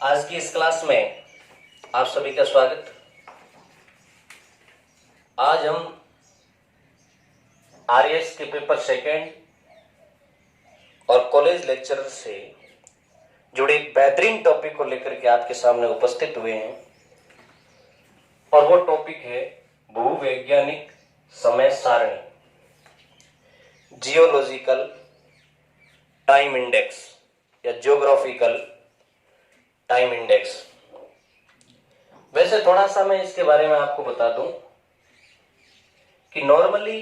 आज की इस क्लास में आप सभी का स्वागत। आज हम आरएएस के पेपर सेकेंड और कॉलेज लेक्चरर से जुड़े एक बेहतरीन टॉपिक को लेकर के आपके सामने उपस्थित हुए हैं और वो टॉपिक है भूवैज्ञानिक समय सारणी, जियोलॉजिकल टाइम इंडेक्स या जियोग्राफिकल टाइम इंडेक्स। वैसे थोड़ा सा मैं इसके बारे में आपको बता दूं कि नॉर्मली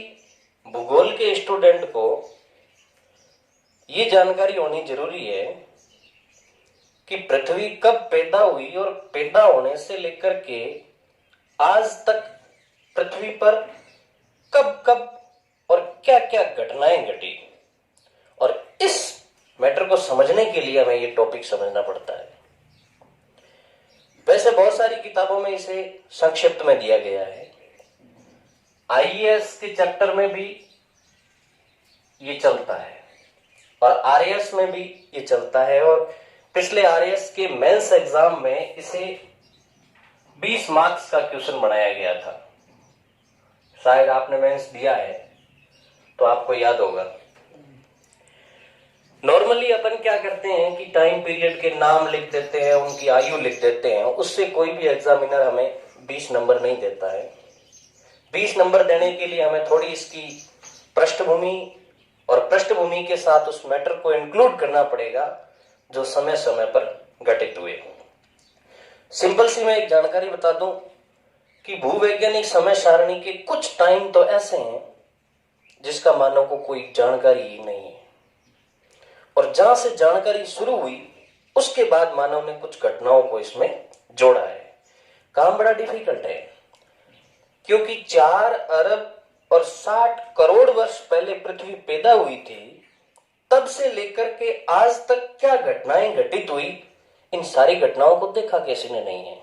भूगोल के स्टूडेंट को ये जानकारी होनी जरूरी है कि पृथ्वी कब पैदा हुई और पैदा होने से लेकर के आज तक पृथ्वी पर कब कब और क्या क्या घटनाएं घटी, और इस मैटर को समझने के लिए हमें ये टॉपिक समझना पड़ता है। वैसे बहुत सारी किताबों में इसे संक्षिप्त में दिया गया है। आईएएस के चैप्टर में भी ये चलता है और आरएएस में भी ये चलता है, और पिछले आरएएस के मेंस एग्जाम में इसे 20 मार्क्स का क्वेश्चन बनाया गया था। शायद आपने मेंस दिया है तो आपको याद होगा। नॉर्मली अपन क्या करते हैं कि टाइम पीरियड के नाम लिख देते हैं, उनकी आयु लिख देते हैं, उससे कोई भी एग्जामिनर हमें 20 नंबर नहीं देता है। 20 नंबर देने के लिए हमें थोड़ी इसकी पृष्ठभूमि और पृष्ठभूमि के साथ उस मैटर को इंक्लूड करना पड़ेगा जो समय समय पर घटित हुए। सिंपल सी मैं एक जानकारी बता दूं कि भूवैज्ञानिक समय सारणी के कुछ टाइम तो ऐसे हैं जिसका मानव को कोई जानकारी ही नहीं है, और जहां से जानकारी शुरू हुई उसके बाद मानव ने कुछ घटनाओं को इसमें जोड़ा है। काम बड़ा डिफिकल्ट है क्योंकि 4 अरब और 60 करोड़ वर्ष पहले पृथ्वी पैदा हुई थी, तब से लेकर के आज तक क्या घटनाएं घटित हुई, इन सारी घटनाओं को देखा किसी ने नहीं है।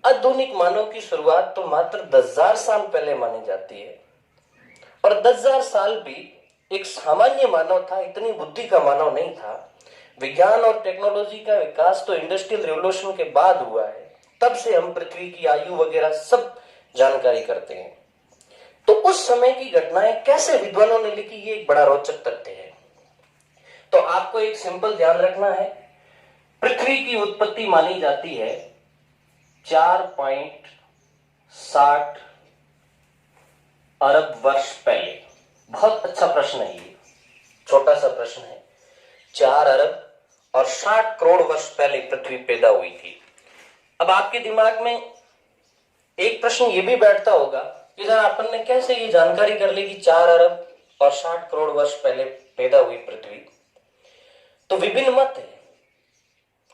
आधुनिक मानव की शुरुआत तो मात्र 10,000 साल पहले मानी जाती है, और 10,000 साल भी एक सामान्य मानव था, इतनी बुद्धि का मानव नहीं था। विज्ञान और टेक्नोलॉजी का विकास तो इंडस्ट्रियल रिवॉल्यूशन के बाद हुआ है, तब से हम पृथ्वी की आयु वगैरह सब जानकारी करते हैं। तो उस समय की घटनाएं कैसे विद्वानों ने लिखी, ये एक बड़ा रोचक तथ्य है। तो आपको एक सिंपल ध्यान रखना है, पृथ्वी की उत्पत्ति मानी जाती है 4.60 अरब वर्ष पहले। बहुत अच्छा प्रश्न है ये, छोटा सा प्रश्न है। 4 अरब और 60 करोड़ वर्ष पहले पृथ्वी पैदा हुई थी। अब आपके दिमाग में एक प्रश्न ये भी बैठता होगा कि जरा अपन ने कैसे ये जानकारी कर ली कि 4 अरब और 60 करोड़ वर्ष पहले पैदा हुई पृथ्वी। तो विभिन्न मत है,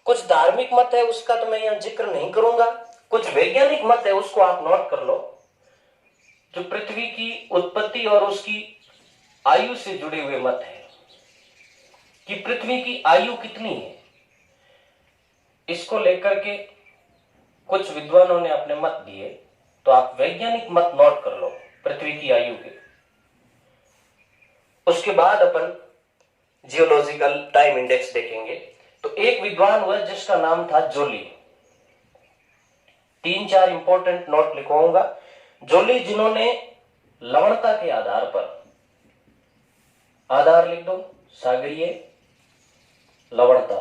कुछ धार्मिक मत है, उसका तो मैं यहां जिक्र नहीं करूंगा। कुछ वैज्ञानिक मत है, उसको आप नोट कर लो, जो पृथ्वी की उत्पत्ति और उसकी आयु से जुड़े हुए मत है कि पृथ्वी की आयु कितनी है। इसको लेकर के कुछ विद्वानों ने अपने मत दिए, तो आप वैज्ञानिक मत नोट कर लो पृथ्वी की आयु के। उसके बाद अपन जियोलॉजिकल टाइम इंडेक्स देखेंगे। तो एक विद्वान हुआ जिसका नाम था जोली। 3-4 इंपॉर्टेंट नोट लिखवाऊंगा। जोली, जिन्होंने लवणता के आधार पर, आधार लिख दो, सागरीय लवणता,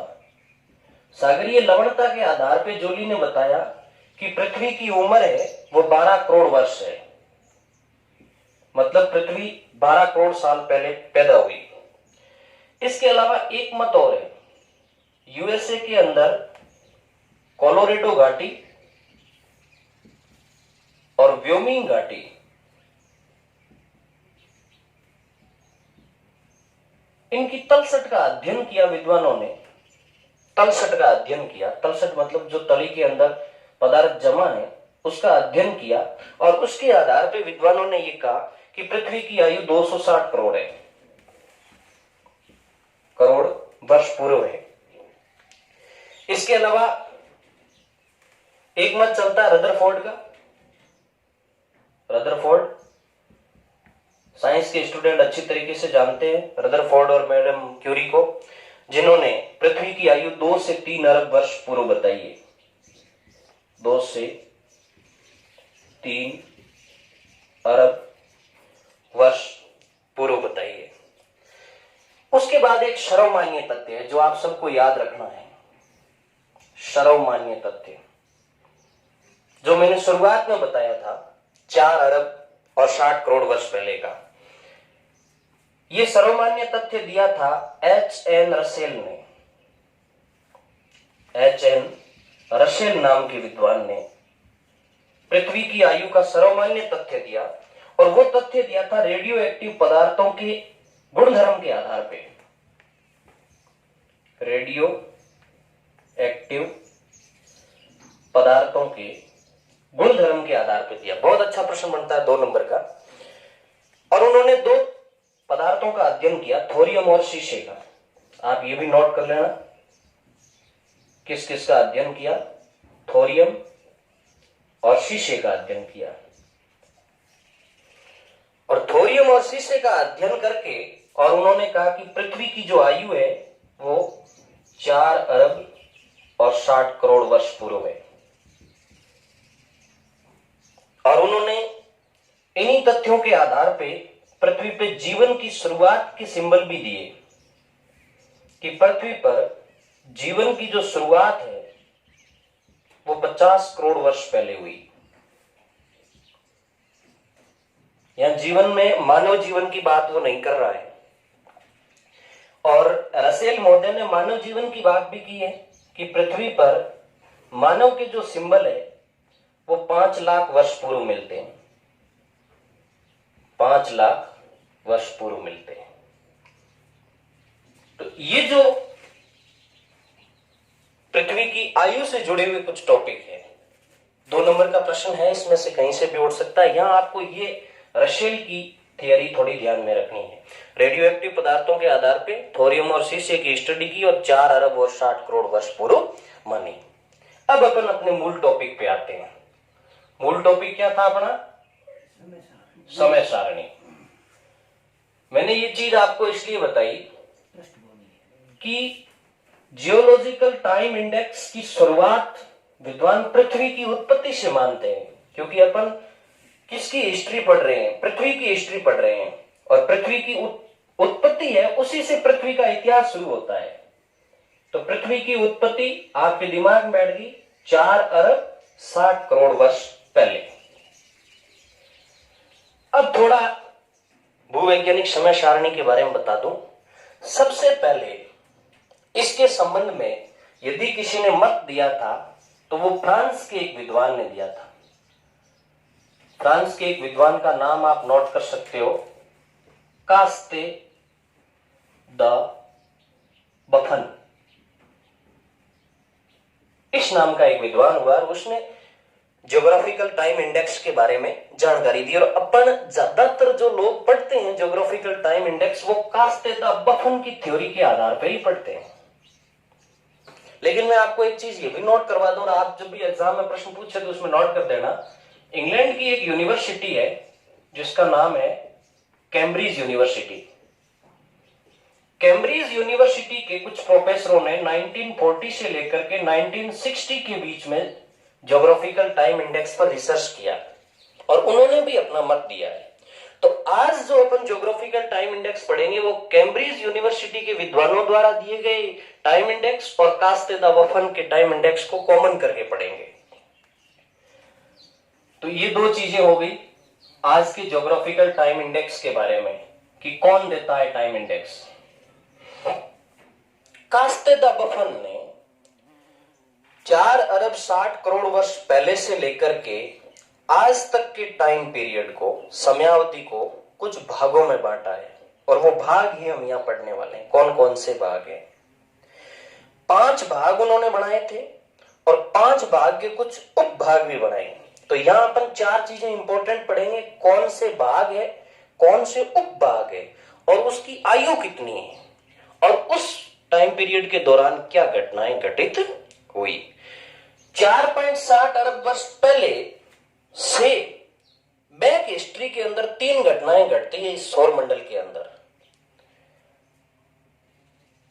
सागरीय लवणता के आधार पर जोली ने बताया कि पृथ्वी की उम्र है वो 12 करोड़ वर्ष है। मतलब पृथ्वी 12 करोड़ साल पहले पैदा हुई। इसके अलावा एक मत और है, यूएसए के अंदर कोलोरेडो घाटी और व्योमिंग घाटी, इनकी तलछट का अध्ययन किया विद्वानों ने। तलछट का अध्ययन किया, तलछट मतलब जो तली के अंदर पदार्थ जमा है उसका अध्ययन किया, और उसके आधार पर विद्वानों ने यह कहा कि पृथ्वी की आयु 260 करोड़ है, करोड़ वर्ष पूर्व है। इसके अलावा एक मत चलता है रदरफोर्ड का। रदरफोर्ड साइंस के स्टूडेंट अच्छी तरीके से जानते हैं रदरफोर्ड और मैडम क्यूरी को। जिन्होंने पृथ्वी की आयु 2 से 3 अरब वर्ष पूर्व बताई है। 2 से 3 अरब वर्ष पूर्व बताई है। उसके बाद एक सर्वमान्य तथ्य है जो आप सबको याद रखना है। सर्वमान्य तथ्य जो मैंने शुरुआत में बताया था 4 अरब और 60 करोड़ वर्ष पहले का, यह सर्वमान्य तथ्य दिया था H.N. रसेल ने। H.N. रसेल नाम के विद्वान ने पृथ्वी की आयु का सर्वमान्य तथ्य दिया, और वो तथ्य दिया था रेडियो एक्टिव पदार्थों के गुणधर्म के आधार पे। रेडियो एक्टिव पदार्थों के गुणधर्म के आधार पे दिया। बहुत अच्छा प्रश्न बनता है 2 नंबर का। और उन्होंने 2 पदार्थों का अध्ययन किया, थोरियम और शीशे का। आप ये भी नोट कर लेना किस किस का अध्ययन किया, थोरियम और शीशे का अध्ययन किया। और थोरियम और शीशे का अध्ययन करके और उन्होंने कहा कि पृथ्वी की जो आयु है वो 4 अरब और 60 करोड़ वर्ष पूर्व है। और उन्होंने इन्हीं तथ्यों के आधार पे पृथ्वी पे जीवन की शुरुआत के सिंबल भी दिए कि पृथ्वी पर जीवन की जो शुरुआत है वो 50 करोड़ वर्ष पहले हुई। यहां जीवन में मानव जीवन की बात वो नहीं कर रहा है। और रसेल महोदय ने मानव जीवन की बात भी की है कि पृथ्वी पर मानव के जो सिंबल है वो 5 लाख वर्ष पूर्व मिलते हैं। 5 लाख वर्ष पूर्व मिलते हैं। तो ये जो पृथ्वी की आयु से जुड़े हुए कुछ टॉपिक है, 2 नंबर का प्रश्न है, इसमें से कहीं से भी उठ सकता है। यहां आपको ये रसेल की थियरी थोड़ी ध्यान में रखनी है। रेडियो एक्टिव पदार्थों के आधार पे थोरियम और शीशे की स्टडी की और 4 अरब और 60 करोड़ वर्ष पूर्व मानी। अब अपन अपने मूल टॉपिक पे आते हैं। मूल टॉपिक क्या था अपना? समय सारणी। मैंने ये चीज आपको इसलिए बताई कि जियोलॉजिकल टाइम इंडेक्स की शुरुआत विद्वान पृथ्वी की उत्पत्ति से मानते हैं, क्योंकि अपन किसकी हिस्ट्री पढ़ रहे हैं? पृथ्वी की हिस्ट्री पढ़ रहे हैं। और पृथ्वी की उत्पत्ति है, उसी से पृथ्वी का इतिहास शुरू होता है। तो पृथ्वी की उत्पत्ति आपके दिमाग में बैठ गई 4 अरब 60 करोड़ वर्ष पहले। अब थोड़ा भूवैज्ञानिक समय सारणी के बारे में बता दूं। सबसे पहले इसके संबंध में यदि किसी ने मत दिया था तो वो फ्रांस के एक विद्वान ने दिया था। फ्रांस के एक विद्वान का नाम आप नोट कर सकते हो, कास्ते द बफन। इस नाम का एक विद्वान हुआ और उसने ज्योग्राफिकल टाइम इंडेक्स के बारे में जानकारी दी। और अपन ज्यादातर जो लोग पढ़ते हैं ज्योग्राफिकल टाइम इंडेक्स, वो कास्ते द बफन की थ्योरी के आधार पर ही पढ़ते हैं। लेकिन मैं आपको एक चीज ये भी नोट करवा दूं, और आप जब भी एग्जाम में प्रश्न पूछे तो उसमें नोट कर देना। इंग्लैंड की एक यूनिवर्सिटी है जिसका नाम है कैम्ब्रिज यूनिवर्सिटी। कैम्ब्रिज यूनिवर्सिटी के कुछ प्रोफेसरों ने 1940 से लेकर के 1960 के बीच में ज्योग्राफिकल टाइम इंडेक्स पर रिसर्च किया और उन्होंने भी अपना मत दिया है। तो आज जो अपन ज्योग्राफिकल टाइम इंडेक्स पढ़ेंगे वो कैम्ब्रिज यूनिवर्सिटी के विद्वानों द्वारा दिए गए टाइम इंडेक्स और कास्ते द बफन के टाइम इंडेक्स को कॉमन करके पढ़ेंगे। तो ये 2 चीजें हो गई आज के ज्योग्राफिकल टाइम इंडेक्स के बारे में कि कौन देता है टाइम इंडेक्स। कास्ते द बफन ने 4 अरब 60 करोड़ वर्ष पहले से लेकर के आज तक के टाइम पीरियड को, समयावधि को कुछ भागों में बांटा है। और वो भाग ही हम यहां पढ़ने वाले हैं। कौन कौन से भाग हैं? 5 भाग उन्होंने बनाए थे और 5 भाग के कुछ उप भाग भी बनाए। तो यहां अपन 4 चीजें इंपॉर्टेंट पढ़ेंगे। कौन से भाग है, कौन से उप भाग है, और उसकी आयु कितनी है, और उस टाइम पीरियड के दौरान क्या घटनाएं घटित हुई। 4.60 अरब वर्ष पहले से बैक हिस्ट्री के अंदर 3 घटनाएं घटती है इस सौर मंडल के अंदर।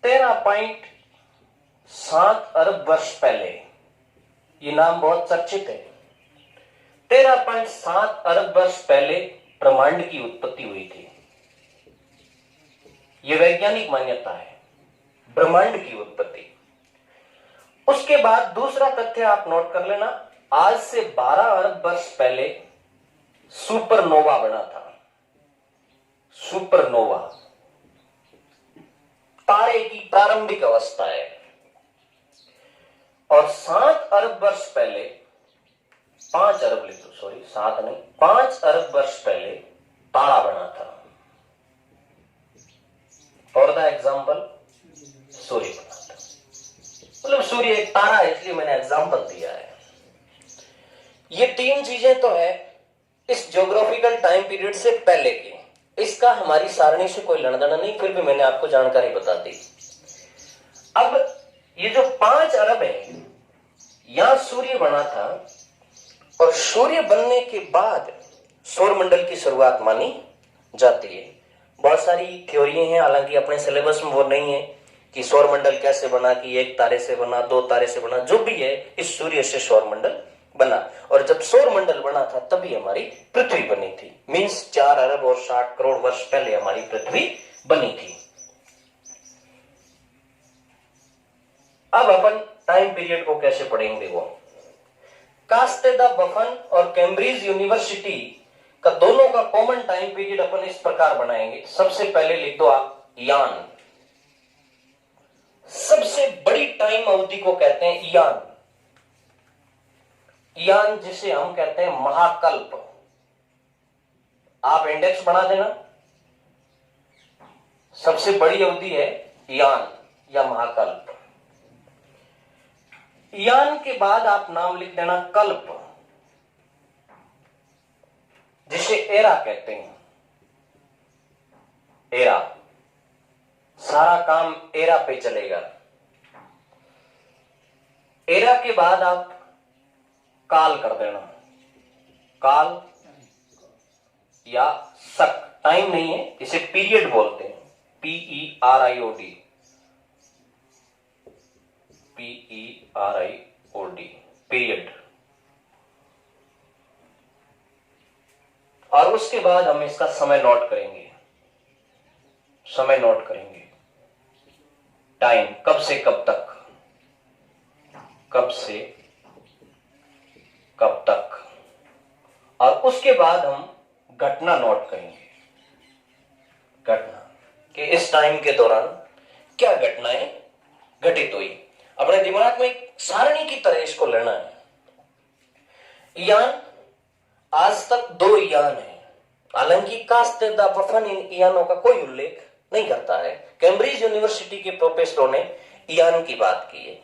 13.7 अरब वर्ष पहले, ये नाम बहुत चर्चित है, 13.7 अरब वर्ष पहले ब्रह्मांड की उत्पत्ति हुई थी। यह वैज्ञानिक मान्यता है, ब्रह्मांड की उत्पत्ति। उसके बाद दूसरा तथ्य आप नोट कर लेना, आज से 12 अरब वर्ष पहले सुपरनोवा बना था। सुपरनोवा तारे की प्रारंभिक अवस्था है। और 7 अरब वर्ष पहले, 5 अरब लिख दो, सॉरी 7 नहीं, 5 अरब वर्ष पहले तारा बना था। फॉर द एग्जाम्पल सूर्य बना था। मतलब सूर्य एक तारा है, इसलिए मैंने एग्जाम्पल दिया है। ये 3 चीजें तो है इस ज्योग्राफिकल टाइम पीरियड से पहले की। इसका हमारी सारणी से कोई लेना देना नहीं, फिर भी मैंने आपको जानकारी बता दी। अब ये जो 5 अरब है, यहां सूर्य बना था और सूर्य बनने के बाद सौरमंडल की शुरुआत मानी जाती है। बहुत सारी थ्योरी हैं, हालांकि अपने सिलेबस में वो नहीं है कि सौरमंडल कैसे बना, कि एक तारे से बना, 2 तारे से बना, जो भी है इस सूर्य से सौरमंडल बना। और जब सौरमंडल बना था तभी हमारी पृथ्वी बनी थी। मींस 4 अरब और 60 करोड़ वर्ष पहले हमारी पृथ्वी बनी थी। अब अपन टाइम पीरियड को कैसे पढ़ेंगे वो। कास्तेदा बफन और कैम्ब्रिज यूनिवर्सिटी का दोनों का कॉमन टाइम पीरियड अपन इस प्रकार बनाएंगे। सबसे पहले लिख दो आप यान। सबसे बड़ी टाइम अवधि को कहते हैं यान। यान जिसे हम कहते हैं महाकल्प। आप इंडेक्स बना देना। सबसे बड़ी अवधि है यान या महाकल्प। यान के बाद आप नाम लिख देना कल्प, जिसे एरा कहते हैं। एरा, सारा काम एरा पे चलेगा। एरा के बाद आप काल कर देना। काल या सक, टाइम नहीं है, इसे पीरियड बोलते हैं। PERIOD, PERIOD, period. और उसके बाद हम इसका समय नोट करेंगे। समय नोट करेंगे, टाइम कब से कब तक, कब से कब तक। और उसके बाद हम घटना नोट करेंगे। घटना कि इस टाइम के दौरान क्या घटनाएं घटित हुई। अपने दिमाग में एक सारणी की तरह इसको लेना है। यान, आज तक 2 यान है। हालांकि कास्तेदा बफन इन यानों का कोई उल्लेख नहीं करता है। कैम्ब्रिज यूनिवर्सिटी के प्रोफेसरों ने यान की बात की है।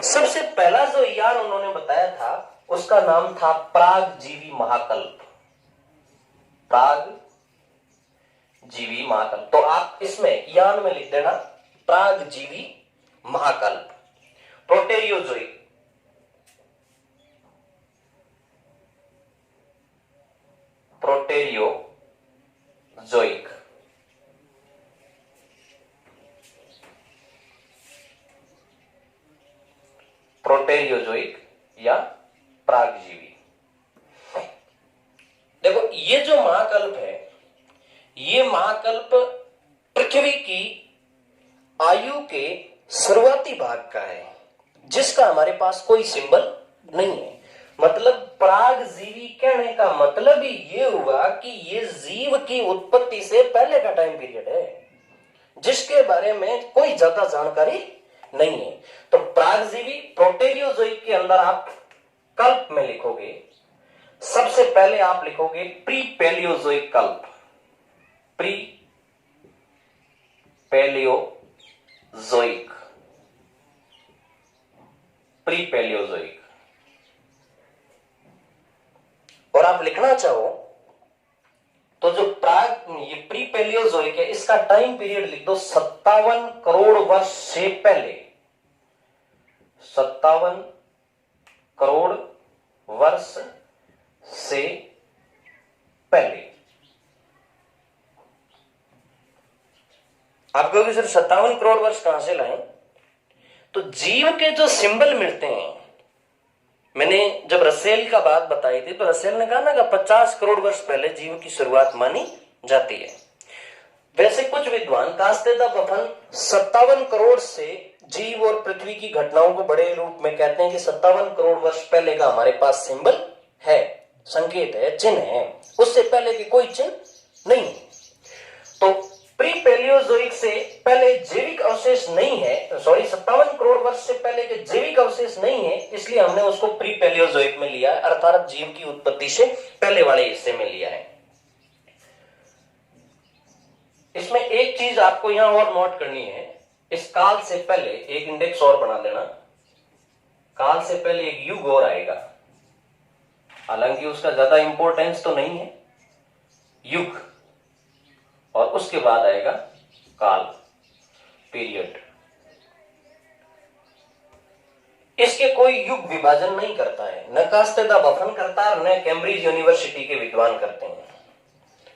सबसे पहला जो यान उन्होंने बताया था उसका नाम था प्रागजीवी महाकल्प। प्रागजीवी महाकल्प। तो आप इसमें यान में लिख देना प्रागजीवी महाकल्प। प्रोटेरियोजोइक, प्रोटेरियोजोइक। प्रोटेरियोजोइक या प्रागजीवी। देखो ये जो महाकल्प है, ये महाकल्प पृथ्वी की आयु के शुरुआती भाग का है, जिसका हमारे पास कोई सिंबल नहीं है। मतलब प्रागजीवी कहने का मतलब ही ये हुआ कि ये जीव की उत्पत्ति से पहले का टाइम पीरियड है, जिसके बारे में कोई ज्यादा जानकारी नहीं है। तो प्रागजीवी प्रोटेरियोजोइक के अंदर आप कल्प में लिखोगे, सबसे पहले आप लिखोगे प्री पैलियोजोइक कल्प। Pre Palaeozoic, pre Palaeozoic. और आप लिखना चाहो तो जो ये प्री पैलियोजोइक है, इसका टाइम पीरियड लिख दो 57 करोड़ वर्ष से पहले। 57 करोड़ वर्ष से पहले। आप कहोगे सर 57 करोड़ वर्ष कहां से लाएं? तो जीव के जो सिंबल मिलते हैं, मैंने जब रसेल का बात बताई थी तो रसेल ने कहा ना कि 50 करोड़ वर्ष पहले जीव की शुरुआत मानी जाती है। वैसे कुछ विद्वान कास्तेदा बफन 57 करोड़ से जीव और पृथ्वी की घटनाओं को बड़े रूप में कहते हैं कि 57 करोड़ वर्ष पहले का हमारे पास सिंबल है, संकेत है, चिन्ह है, उससे पहले की कोई चिन्ह नहीं है। तो प्री पैलियोजोइक से पहले जैविक अवशेष नहीं है, सॉरी 57 करोड़ वर्ष से पहले के जैविक अवशेष नहीं है, इसलिए हमने उसको प्री पैलियोजोइक में लिया है, अर्थात जीव की उत्पत्ति से पहले वाले हिस्से में लिया है। इसमें एक चीज आपको यहां और नोट करनी है, इस काल से पहले एक इंडेक्स और बना देना, काल से पहले एक युग और आएगा, हालांकि उसका ज्यादा इंपॉर्टेंस तो नहीं है, युग, और उसके बाद आएगा काल, पीरियड। इसके कोई युग विभाजन नहीं करता है, न कास्तेदा बफन करता है, न कैम्ब्रिज यूनिवर्सिटी के विद्वान करते हैं।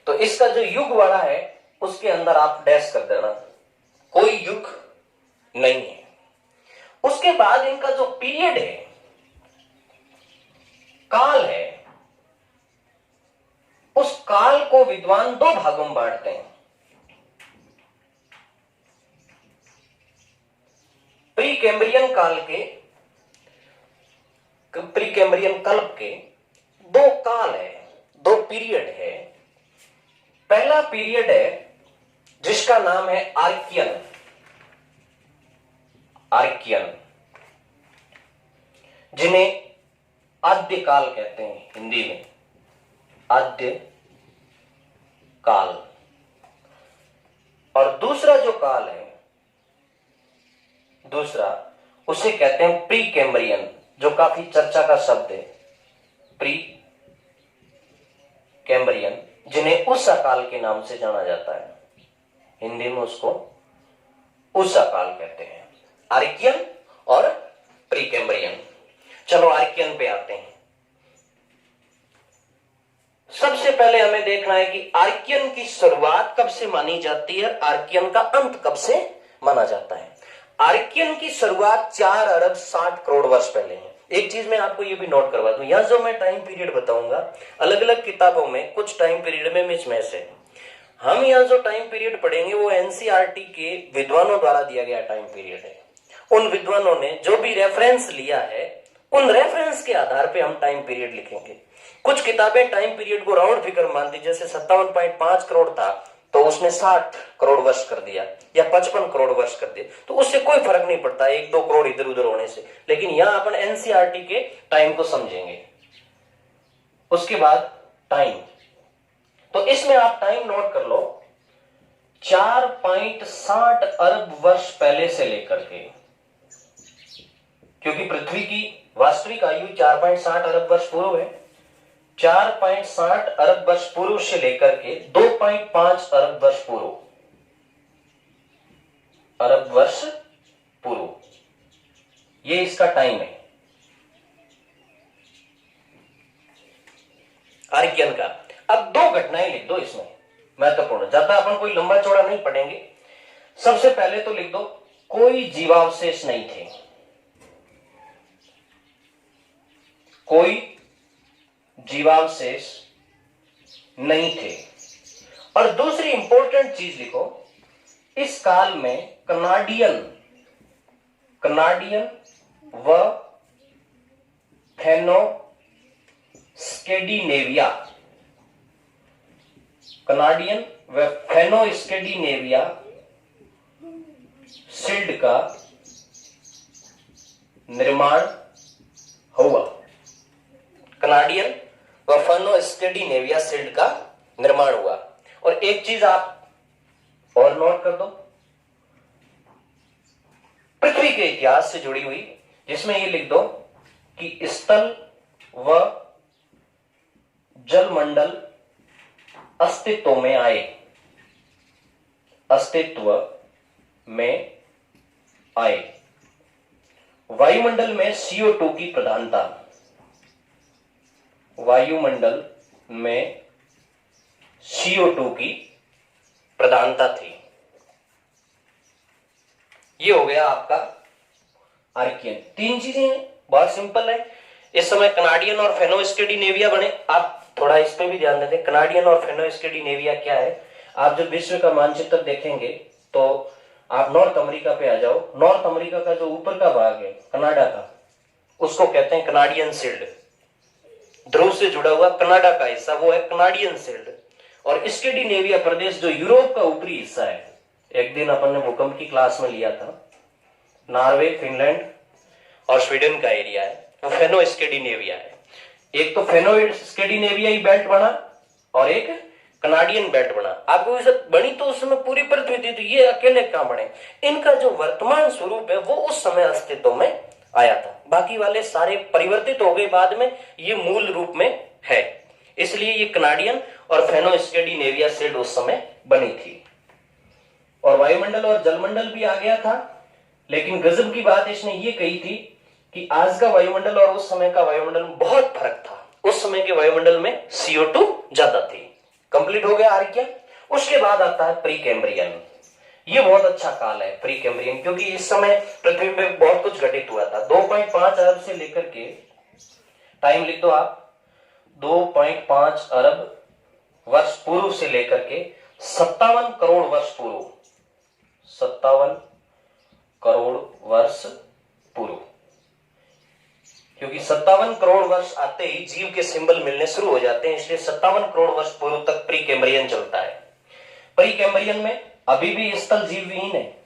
तो इसका जो युग वाला है उसके अंदर आप डैश कर देना, कोई युग नहीं है। उसके बाद इनका जो पीरियड है, काल है, उस काल को विद्वान दो भागों में बांटते हैं। प्री कैम्ब्रियन काल के, प्री कैम्ब्रियन कल्प के दो काल है, दो पीरियड है। पहला पीरियड है जिसका नाम है आर्कियन, आर्कियन, जिन्हें आद्य काल कहते हैं हिंदी में, आद्य काल। और दूसरा जो काल है, दूसरा उसे कहते हैं प्री कैम्ब्रियन, जो काफी चर्चा का शब्द है, प्री कैम्ब्रियन, जिन्हें उषा काल के नाम से जाना जाता है, हिंदी में उसको उषा काल कहते हैं, आर्कियन और प्री कैम्ब्रियन। चलो आर्कियन पे आते हैं। सबसे पहले हमें देखना है कि आर्कियन की शुरुआत कब से मानी जाती है, आर्कियन का अंत कब से माना जाता है। आर्कियन की शुरुआत 4 अरब 60 करोड़ वर्ष पहले है। एक चीज मैं आपको ये भी नोट करवा दूं, यहां जो मैं टाइम पीरियड बताऊंगा, अलग अलग किताबों में कुछ टाइम पीरियड में मिसमैच है। हम यहां जो टाइम पीरियड पढ़ेंगे वो एनसीईआरटी के विद्वानों द्वारा दिया गया टाइम पीरियड है। उन विद्वानों ने जो भी रेफरेंस लिया है, उन रेफरेंस के आधार पे हम टाइम पीरियड लिखेंगे। कुछ किताबें टाइम पीरियड को राउंड फिगर मानती, जैसे 57.5 करोड़ था तो उसने 60 करोड़ वर्ष कर दिया या 55 करोड़ वर्ष कर दिया, तो उससे कोई फर्क नहीं पड़ता 1-2 करोड़ इधर उधर होने से। लेकिन यहां अपन एनसीईआरटी के टाइम को समझेंगे। उसके बाद टाइम, तो इसमें आप टाइम नोट कर लो, 4.60 अरब वर्ष पहले से लेकर के, क्योंकि पृथ्वी की वास्तविक आयु 4.60 अरब वर्ष पूर्व है, 4.60 अरब वर्ष पूर्व से लेकर के 2.5 अरब वर्ष पूर्व, अरब वर्ष पूर्व, ये इसका टाइम है आर्कियन का। अब 2 घटनाएं लिख दो इसमें, महत्वपूर्ण, ज्यादा अपन कोई लंबा चौड़ा नहीं पढ़ेंगे। सबसे पहले तो लिख दो, कोई जीवावशेष नहीं थे, कोई जीवावशेष नहीं थे। और दूसरी इंपॉर्टेंट चीज लिखो, इस काल में कनाडियन व फेनो स्केंडिनेविया, कनाडियन व फेनो स्केंडिनेविया शिल्ड का निर्माण हुआ। कनाडियन व फेनो स्केंडिनेविया शिल्ड का निर्माण हुआ। और एक चीज आप और नोट कर दो, पृथ्वी के इतिहास से जुड़ी हुई, जिसमें ये लिख दो कि स्थल व जलमंडल अस्तित्व में आए, अस्तित्व में आए। वायुमंडल में CO2 की प्रधानता, वायुमंडल में CO2 की प्रधानता थी। ये हो गया आपका आर्कियन। तीन चीजें हैं, बहुत सिंपल है। इस समय कनाडियन और फेनो स्कैंडिनेविया बने। आप थोड़ा इस पे भी ध्यान देते हैं, कनाडियन और फेनो स्कैंडिनेविया क्या है। आप जब विश्व का मानचित्र देखेंगे तो आप नॉर्थ अमेरिका पे आ जाओ। नॉर्थ अमेरिका का जो ऊपर का भाग है कनाडा का, उसको कहते हैं कनाडियन शील्ड। ध्रुव से जुड़ा हुआ कनाडा का हिस्सा वो है कनाडियन शील्ड। और स्कैंडिनेविया प्रदेश जो यूरोप का ऊपरी हिस्सा है, एक दिन अपन ने भूकंप की क्लास में लिया था, नॉर्वे, फिनलैंड और स्वीडन का एरिया है, वो फेनो स्कैंडिनेविया है। एक तो फेनो स्कैंडिनेवियाई बेल्ट बना और एक कनाडियन बेल्ट बना। आपको बनी तो उस समय पूरी पृथ्वी थी, तो ये अकेले कहां बने। इनका जो वर्तमान स्वरूप है वो उस समय अस्तित्व में आया था, बाकी वाले सारे परिवर्तित हो गए बाद में, ये मूल रूप में है। इसलिए ये कनाडियन और फेनो स्कैंडिनेविया शील्ड उस समय बनी थी। और वायुमंडल और जलमंडल भी आ गया था, लेकिन गजब की बात इसने ये कही थी कि आज का वायुमंडल और उस समय का वायुमंडल में बहुत फर्क था। उस समय के वायुमंडल में CO2 ज्यादा थी। कंप्लीट हो गया आर्कियन। उसके बाद आता है प्री कैम्ब्रियन। ये बहुत अच्छा काल है प्री कैम्ब्रियन, क्योंकि इस समय पृथ्वी पे बहुत कुछ घटित हुआ था। 2.5 अरब से लेकर के, टाइम लिख दो आप, 2.5 अरब वर्ष पूर्व से लेकर के 57 करोड़ वर्ष पूर्व, 57 करोड़ वर्ष पूर्व, क्योंकि 57 करोड़ वर्ष आते ही जीव के सिंबल मिलने शुरू हो जाते हैं, इसलिए 57 करोड़ वर्ष पूर्व तक प्री कैम्ब्रियन चलता है। प्री कैम्ब्रियन में अभी भी स्थल जीव विहीन है,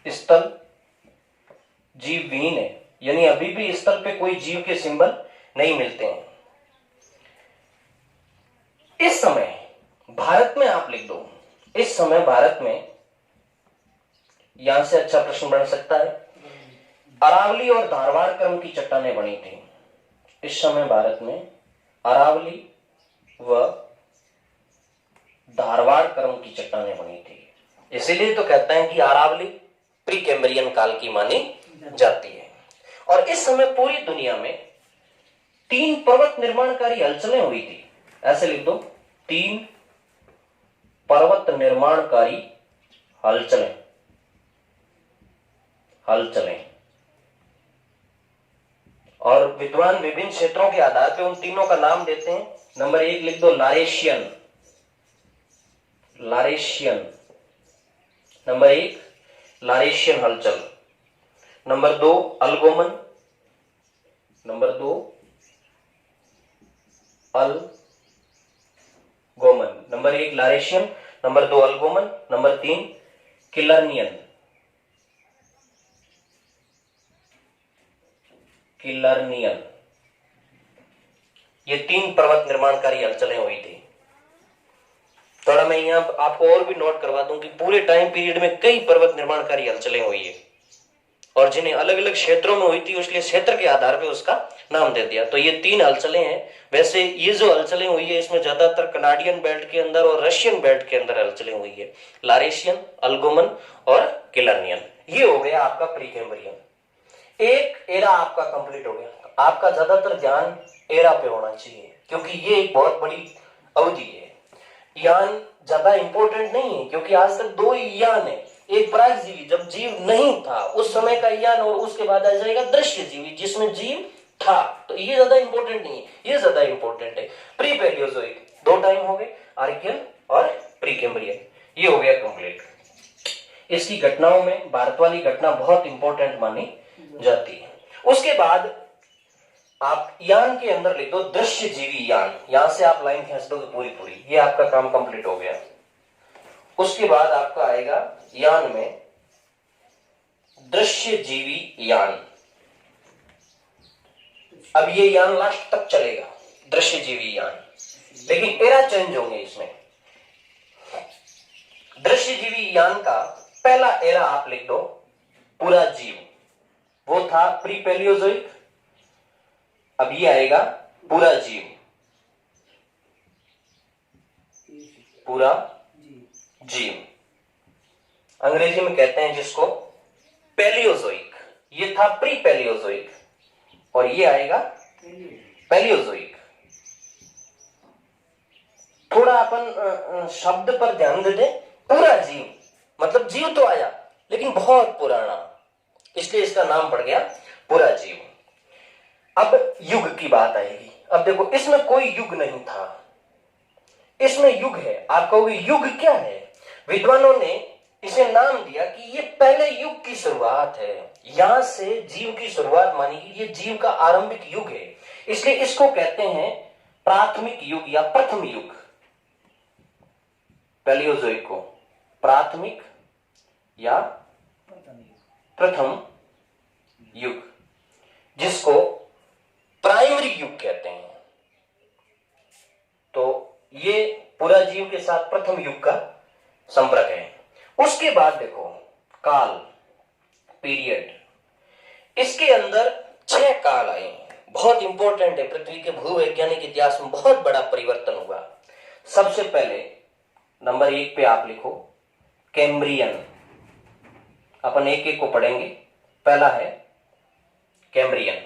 स्थल जीव विहीन है, यानी अभी भी स्थल पे कोई जीव के सिंबल नहीं मिलते हैं। इस समय भारत में आप लिख दो, इस समय भारत में, यहां से अच्छा प्रश्न बन सकता है, अरावली और धारवाड़ क्रम की चट्टानें बनी थी। इस समय भारत में अरावली व धारवाड़ क्रम की चट्टानें बनी थी। इसीलिए तो कहते हैं कि अरावली प्री कैम्ब्रियन काल की मानी जाती है। और इस समय पूरी दुनिया में 3 पर्वत निर्माणकारी हलचलें हुई थी। ऐसे लिख दो, 3 पर्वत निर्माणकारी हलचलें, और विद्वान विभिन्न क्षेत्रों के आधार पर उन तीनों का नाम देते हैं। नंबर 1 लिख दो लारेशियन, नंबर 1 लारेशियन हलचल। Number 2 Algoman, number 2 Algoman, number 1 Laurentian, number 2 Algoman, number 3 Killarnean. ये 3 पर्वत निर्माणकारी हलचलें हुई थी। थोड़ा मैं यहां आपको और भी नोट करवा दूं कि पूरे टाइम पीरियड में कई पर्वत निर्माणकारी हलचलें हुई है, और जिन्हें अलग अलग क्षेत्रों में हुई थी उसलिए क्षेत्र के आधार पर उसका नाम दे दिया। तो ये 3 हलचलें हैं। वैसे ये जो हलचलें हुई है इसमें ज्यादातर कनाडियन बेल्ट के अंदर और रशियन बेल्ट के अंदर हलचलें हुई है, लारेशियन, अल्गोमन और किलर्नियन। ये हो गया आपका प्री कैम्ब्रियन। एक एरा आपका कंप्लीट हो गया। आपका ज्यादातर ध्यान एरा पे होना चाहिए, क्योंकि ये एक बहुत बड़ी अवधि है। यान ज्यादा इंपॉर्टेंट नहीं है, क्योंकि आज तक 2 ही यान है। एक परागजीवी, जब जीव नहीं था उस समय का यान, और उसके बाद आ जाएगा दृश्य जीवी जिसमें जीव था। तो ये ज्यादा इंपॉर्टेंट नहीं है, ये ज्यादा इंपॉर्टेंट है। प्री पैलियोजोइक 2 टाइम हो गए, आर्कियन और प्री कैम्ब्रियन। ये हो गया कंप्लीट। इसकी घटनाओं में भारत वाली घटना बहुत इंपॉर्टेंट मानी जाती है। उसके बाद आप यान के अंदर लिख दो दृश्य जीवी यान। यहां से आप लाइन खींच दोगे पूरी पूरी, ये आपका काम कंप्लीट हो गया। उसके बाद आपका आएगा यान में दृश्य जीवी यान। अब ये यान लास्ट तक चलेगा, दृश्य जीवी यान, लेकिन एरा चेंज होंगे इसमें। दृश्य जीवी यान का पहला एरा आप लिख दो पूरा जीव, वो था प्री पैलियोजोइक। अब ये आएगा पूरा जीव, पूरा जीव अंग्रेजी में कहते हैं जिसको पैलियोजोइक। ये था प्री पैलियोजोइक और ये आएगा पैलियोजोइक। थोड़ा अपन शब्द पर ध्यान दे दें। पूरा जीव मतलब जीव तो आया लेकिन बहुत पुराना, इसलिए इसका नाम पड़ गया पुराजीव। अब युग की बात आएगी। अब देखो इसमें कोई युग नहीं था, इसमें युग है। आप कहोगे युग क्या है? विद्वानों ने इसे नाम दिया कि ये पहले युग की शुरुआत है, यहां से जीव की शुरुआत मानी गई, ये जीव का आरंभिक युग है। इसलिए इसको कहते हैं प्राथमिक युग या प्रथम युग। पैलियोजोइक को प्राथमिक या प्रथम युग, जिसको प्राइमरी युग कहते हैं। तो ये पुराजीव के साथ प्रथम युग का संपर्क है। उसके बाद देखो काल, पीरियड, इसके अंदर 6 काल आए हैं, बहुत इंपॉर्टेंट है। पृथ्वी के भूवैज्ञानिक इतिहास में बहुत बड़ा परिवर्तन हुआ। सबसे पहले नंबर 1 पे आप लिखो कैम्ब्रियन। अपन एक एक को पढ़ेंगे। पहला है कैम्ब्रियन।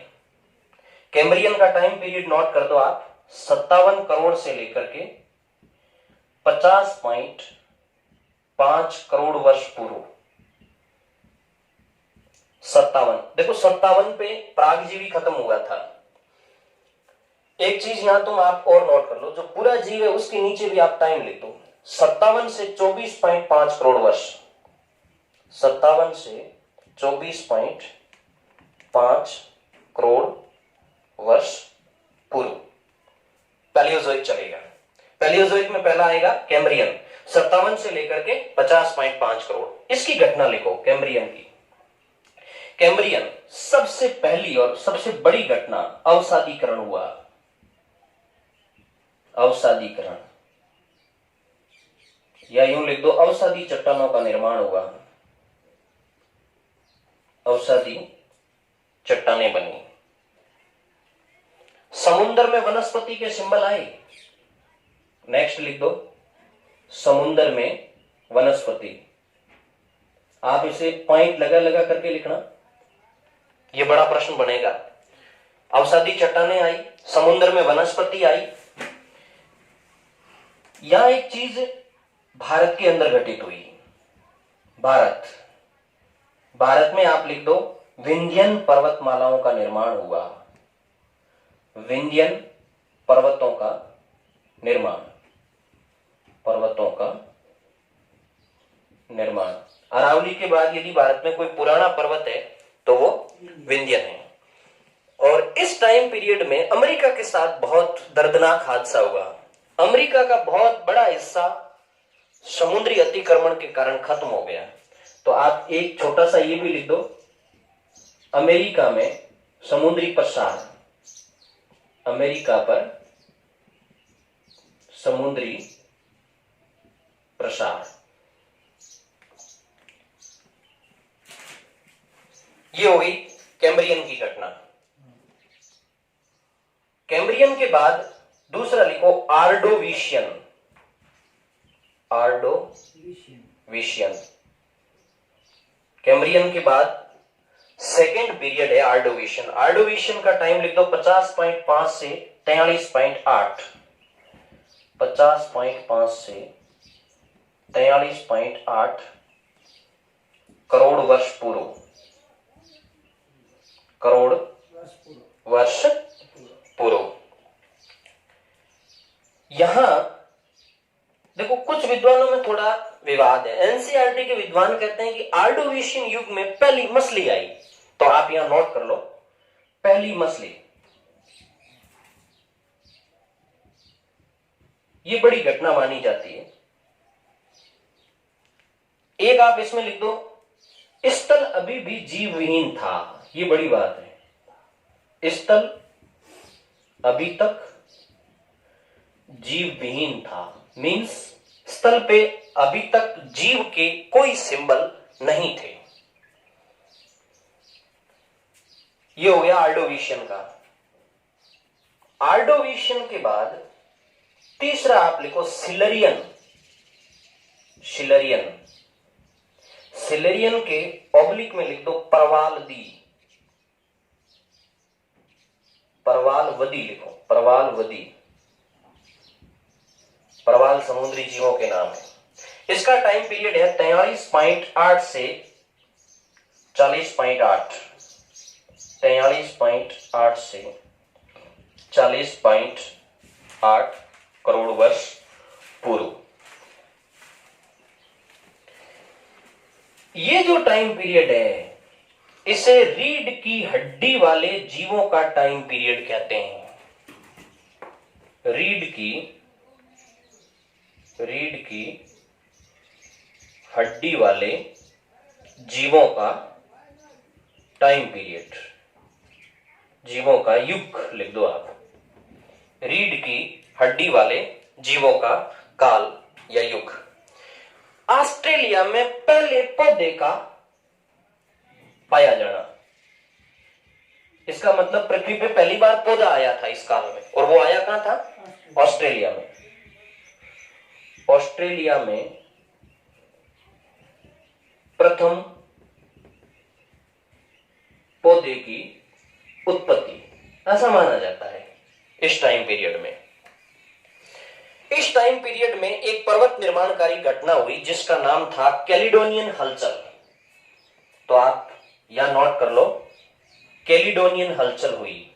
कैम्ब्रियन का टाइम पीरियड नोट कर दो आप, 57 करोड़ से लेकर के 50.5 करोड़ वर्ष पूर्व। 57, देखो 57 पे प्रागजीवी खत्म हुआ था। एक चीज यहां तुम आप और नोट कर लो, जो पूरा जीव है उसके नीचे भी आप टाइम लिख दो। 57 से 24.5 करोड़ वर्ष, 57 से 24.5 करोड़ वर्ष पूर्व पैलियोजोइक चलेगा। पैलियोजोइक में पहला आएगा कैम्ब्रियन, 57 से लेकर के 50.5 करोड़। इसकी घटना लिखो कैम्ब्रियन की। कैम्ब्रियन सबसे पहली और सबसे बड़ी घटना अवसादीकरण हुआ। अवसादीकरण, या यूं लिख दो अवसादी चट्टानों का निर्माण हुआ। अवसादी चट्टानें बनी। समुद्र में वनस्पति के सिंबल आए। नेक्स्ट लिख दो समुद्र में वनस्पति। आप इसे पॉइंट लगा लगा करके लिखना, यह बड़ा प्रश्न बनेगा। अवसादी चट्टानें आई, समुद्र में वनस्पति आई। यहां एक चीज भारत के अंदर घटित हुई। भारत में आप लिख दो विंध्यन पर्वतमालाओं का निर्माण हुआ। विंध्यन पर्वतों का निर्माण, पर्वतों का निर्माण। अरावली के बाद यदि भारत में कोई पुराना पर्वत है तो वो विंध्यन है। और इस टाइम पीरियड में अमेरिका के साथ बहुत दर्दनाक हादसा हुआ। अमेरिका का बहुत बड़ा हिस्सा समुद्री अतिक्रमण के कारण खत्म हो गया। तो आप एक छोटा सा ये भी लिख दो, अमेरिका में समुद्री प्रसार, अमेरिका पर समुद्री प्रसार। ये हो गई कैम्ब्रियन की घटना। कैम्ब्रियन के बाद दूसरा लिखो आर्डोविशियन। आर्डोविशियन। कैम्ब्रियन के बाद सेकेंड पीरियड है आर्डोविशियन। आर्डोविशियन का टाइम लिख दो 50.5 से 43.8। 50.5 से 43.8 करोड़ वर्ष पूर्व। करोड़ वर्ष पूर्व। यहां देखो कुछ विद्वानों में थोड़ा विवाद है। एनसीईआरटी के विद्वान कहते हैं कि आर्डोविशियन युग में पहली मछली आई। तो आप यहां नोट कर लो पहली मछली। ये बड़ी घटना मानी जाती है। एक आप इसमें लिख दो स्थल अभी भी जीव विहीन था। ये बड़ी बात है। स्थल अभी तक जीव विहीन था, मींस स्थल पे अभी तक जीव के कोई सिंबल नहीं थे। ये हो गया आर्डोविशियन का। आर्डोविशियन के बाद तीसरा आप लिखो सिलरियन। सिलरियन, सिलरियन के ऑब्लिक में लिख दो परवालदी। परवालवदी लिखो, परवालवदी। परवाल समुद्री जीवों के नाम है। इसका टाइम पीरियड है 43.8 से 40.8, 43.8 से 40.8 करोड़ वर्ष पूर्व। ये जो टाइम पीरियड है इसे रीढ़ की हड्डी वाले जीवों का टाइम पीरियड कहते हैं। रीढ़ की हड्डी वाले जीवों का टाइम पीरियड, जीवों का युग लिख दो आप। रीढ़ की हड्डी वाले जीवों का काल या युग। ऑस्ट्रेलिया में पहले पौधे का पाया जाना, इसका मतलब पृथ्वी पे पहली बार पौधा आया था इस काल में, और वो आया कहां था? ऑस्ट्रेलिया में। ऑस्ट्रेलिया में प्रथम पौधे की उत्पत्ति, ऐसा माना जाता है इस टाइम पीरियड में। इस टाइम पीरियड में एक पर्वत निर्माणकारी घटना हुई जिसका नाम था कैलिडोनियन हलचल। तो आप यहां नोट कर लो, कैलिडोनियन हलचल हुई।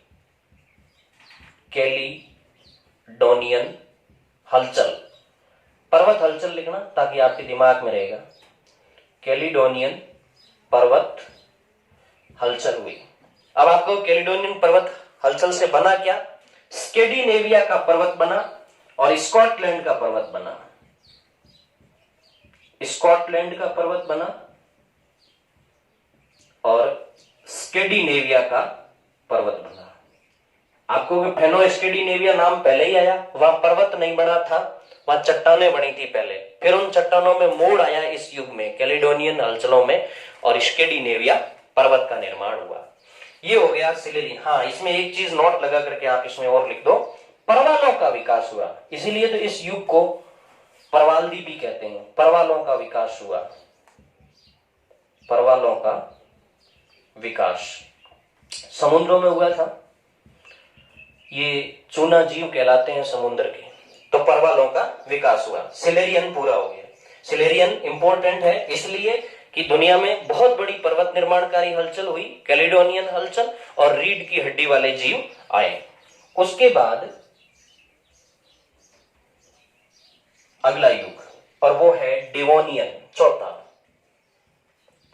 कैलिडोनियन हलचल, पर्वत हलचल लिखना ताकि आपके दिमाग में रहेगा। कैलिडोनियन पर्वत हलचल हुई। अब आपको कैलिडोनियन पर्वत हलचल से बना क्या? स्कैंडिनेविया का पर्वत बना और स्कॉटलैंड का पर्वत बना। स्कॉटलैंड का पर्वत बना और स्कैंडिनेविया का पर्वत बना। आपको फेनो स्कैंडिनेविया नाम पहले ही आया, वहां पर्वत नहीं बना था, वहां चट्टानें बनी थी पहले, फिर उन चट्टानों में मोड़ आया इस युग में कैलिडोनियन हलचलों में, और स्कैंडिनेविया पर्वत का निर्माण हुआ। ये हो गया सिलेरियन। हाँ, इसमें एक चीज नोट लगा करके आप इसमें और लिख दो, परवालों का विकास हुआ। इसीलिए तो इस युग को परवाल्दी भी कहते हैं। परवालों का विकास हुआ, परवालों का विकास समुद्रों में हुआ था। ये चूना जीव कहलाते हैं समुद्र के, तो परवालों का विकास हुआ। सिलेरियन पूरा हो गया। सिलेरियन इंपॉर्टेंट है इसलिए कि दुनिया में बहुत बड़ी पर्वत निर्माणकारी हलचल हुई, कैलिडोनियन हलचल, और रीढ़ की हड्डी वाले जीव आए। उसके बाद अगला युग, और वो है डिवोनियन।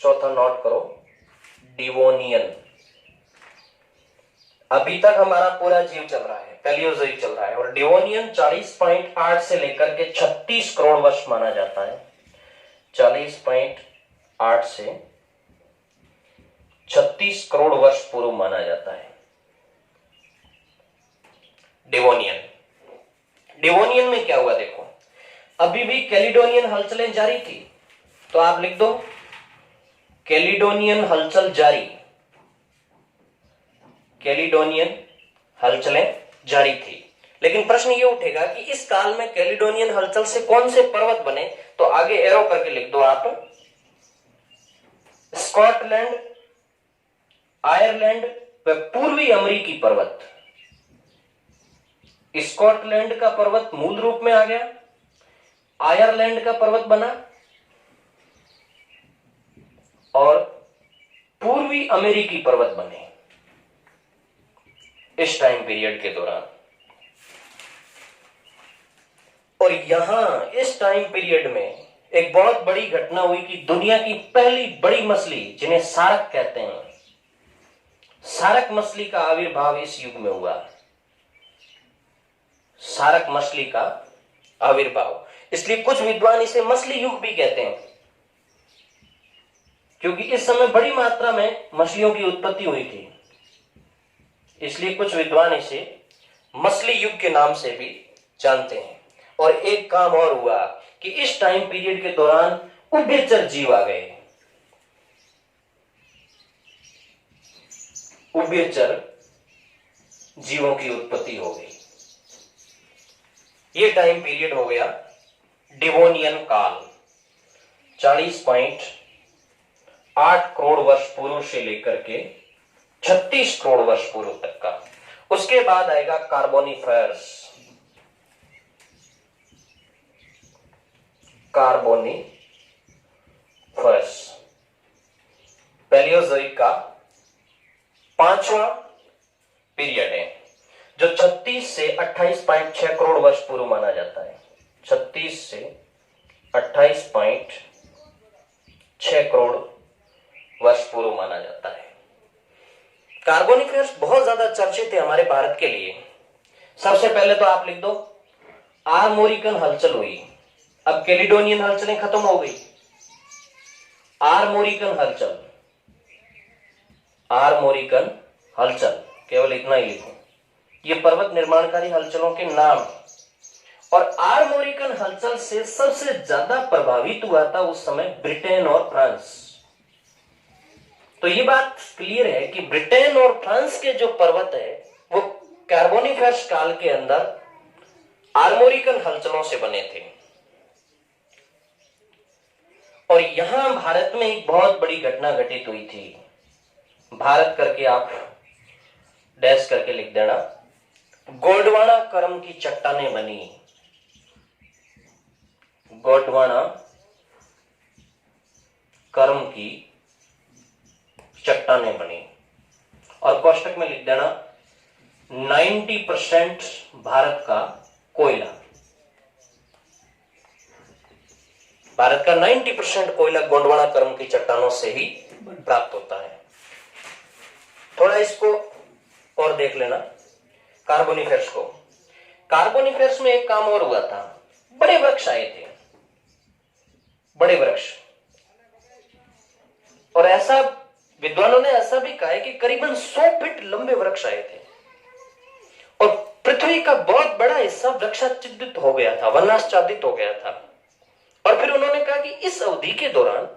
चौथा नोट करो, डिवोनियन। अभी तक हमारा पूरा जीव चल रहा है, पैलियोजोइक चल रहा है, और डिवोनियन 40.8 से लेकर के 36 करोड़ वर्ष माना जाता है। 40.8 से 36 करोड़ वर्ष पूर्व माना जाता है डिवोनियन। डिवोनियन में क्या हुआ देखो, अभी भी कैलिडोनियन हलचलें जारी थी, तो आप लिख दो कैलिडोनियन हलचल जारी। कैलिडोनियन हलचलें जारी थी, लेकिन प्रश्न ये उठेगा कि इस काल में कैलिडोनियन हलचल से कौन से पर्वत बने? तो आगे एरो करके लिख दो आप, स्कॉटलैंड, आयरलैंड व पूर्वी अमेरिकी पर्वत। स्कॉटलैंड का पर्वत मूल रूप में आ गया, आयरलैंड का पर्वत बना, और पूर्वी अमेरिकी पर्वत बने इस टाइम पीरियड के दौरान। और यहां इस टाइम पीरियड में एक बहुत बड़ी घटना हुई कि दुनिया की पहली बड़ी मछली, जिन्हें सारक कहते हैं, सारक मछली का आविर्भाव इस युग में हुआ। सारक मछली का आविर्भाव, इसलिए कुछ विद्वान इसे मछली युग भी कहते हैं, क्योंकि इस समय बड़ी मात्रा में मछलियों की उत्पत्ति हुई थी। इसलिए कुछ विद्वान इसे मछली युग के नाम से भी जानते हैं। और एक काम और हुआ कि इस टाइम पीरियड के दौरान उभयचर जीव आ गए। उभयचर जीवों की उत्पत्ति हो गई। ये टाइम पीरियड हो गया डिवोनियन काल, 40.8 करोड़ वर्ष पूर्व से लेकर के 36 करोड़ वर्ष पूर्व तक का। उसके बाद आएगा कार्बोनिफेरस। कार्बोनिफेरस, पैलियो मेसोजोइक का 5वां पीरियड है, जो 36 से 28.6 करोड़ वर्ष पूर्व माना जाता है। 36 से 28.6 करोड़ वर्ष पूर्व माना जाता है। कार्बोनिफेरस बहुत ज्यादा चर्चित है हमारे भारत के लिए। सबसे पहले तो आप लिख दो, आर्मोरिकन हलचल हुई। अब कैलिडोनियन हलचलें खत्म हो गई, आर्मोरिकन हलचल, आर्मोरिकन हलचल, केवल इतना ही लिखो। ये पर्वत निर्माणकारी हलचलों के नाम हैं। और आर्मोरिकन हलचल से सबसे ज्यादा प्रभावित हुआ था उस समय ब्रिटेन और फ्रांस। तो ये बात क्लियर है कि ब्रिटेन और फ्रांस के जो पर्वत है वो कार्बोनिफेरस काल के अंदर आर्मोरिकन हलचलों से बने थे। और यहां भारत में एक बहुत बड़ी घटना घटित हुई थी। भारत करके आप डैश करके लिख देना। गोंडवाना करम की चट्टानें बनी, गोंडवाना करम की चट्टानें बनी। और कोष्टक में लिख देना 90% भारत का कोयला, भारत का 90% कोयला गोंडवाना करम की चट्टानों से ही प्राप्त होता है। थोड़ा इसको और देख लेना कार्बोनिफेरस को। कार्बोनिफेरस में एक काम और हुआ था, बड़े वृक्ष आए थे, बड़े वृक्ष। और ऐसा विद्वानों ने ऐसा भी कहा है कि करीबन 100 फीट लंबे वृक्ष आए थे और पृथ्वी का बहुत बड़ा हिस्सा वृक्षाच्छादित हो गया था, वनाच्छादित हो गया था। और फिर उन्होंने कहा कि इस अवधि के दौरान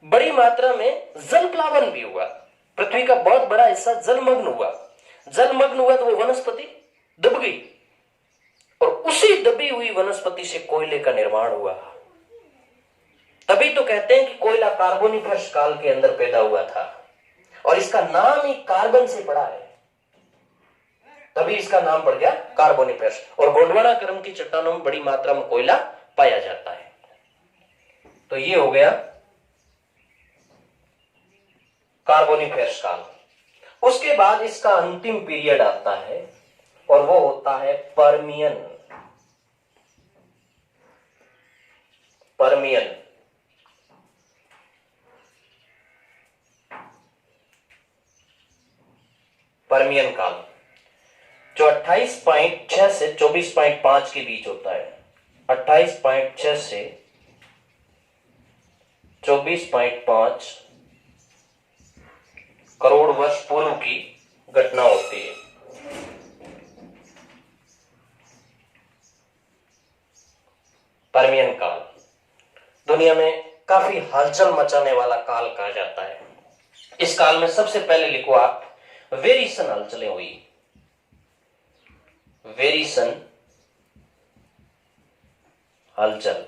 बड़ी मात्रा में जल प्लावन भी हुआ, पृथ्वी का बहुत बड़ा हिस्सा जलमग्न हुआ। जलमग्न हुआ तो वो वनस्पति दब गई और उसी दबी हुई वनस्पति से कोयले का निर्माण हुआ। तभी तो कहते हैं कि कोयला कार्बोनिफेरस काल के अंदर पैदा हुआ था और इसका नाम ही कार्बन से पड़ा है, तभी इसका नाम पड़ गया कार्बोनिफेरस। और गोंडवाना करम की चट्टानों में बड़ी मात्रा में कोयला पाया जाता है। तो ये हो गया कार्बोनिफेरस काल। उसके बाद इसका अंतिम पीरियड आता है और वो होता है पर्मियन। पर्मियन पर्मियन काल, जो 28.6 से 24.5 के बीच होता है। 28.6 से 24.5 करोड़ वर्ष पूर्व की घटना होती है। पर्मियन काल दुनिया में काफी हलचल मचाने वाला काल कहा जाता है। इस काल में सबसे पहले लिखो आप, वेरिसन हलचलें हुई। वेरिसन हलचल।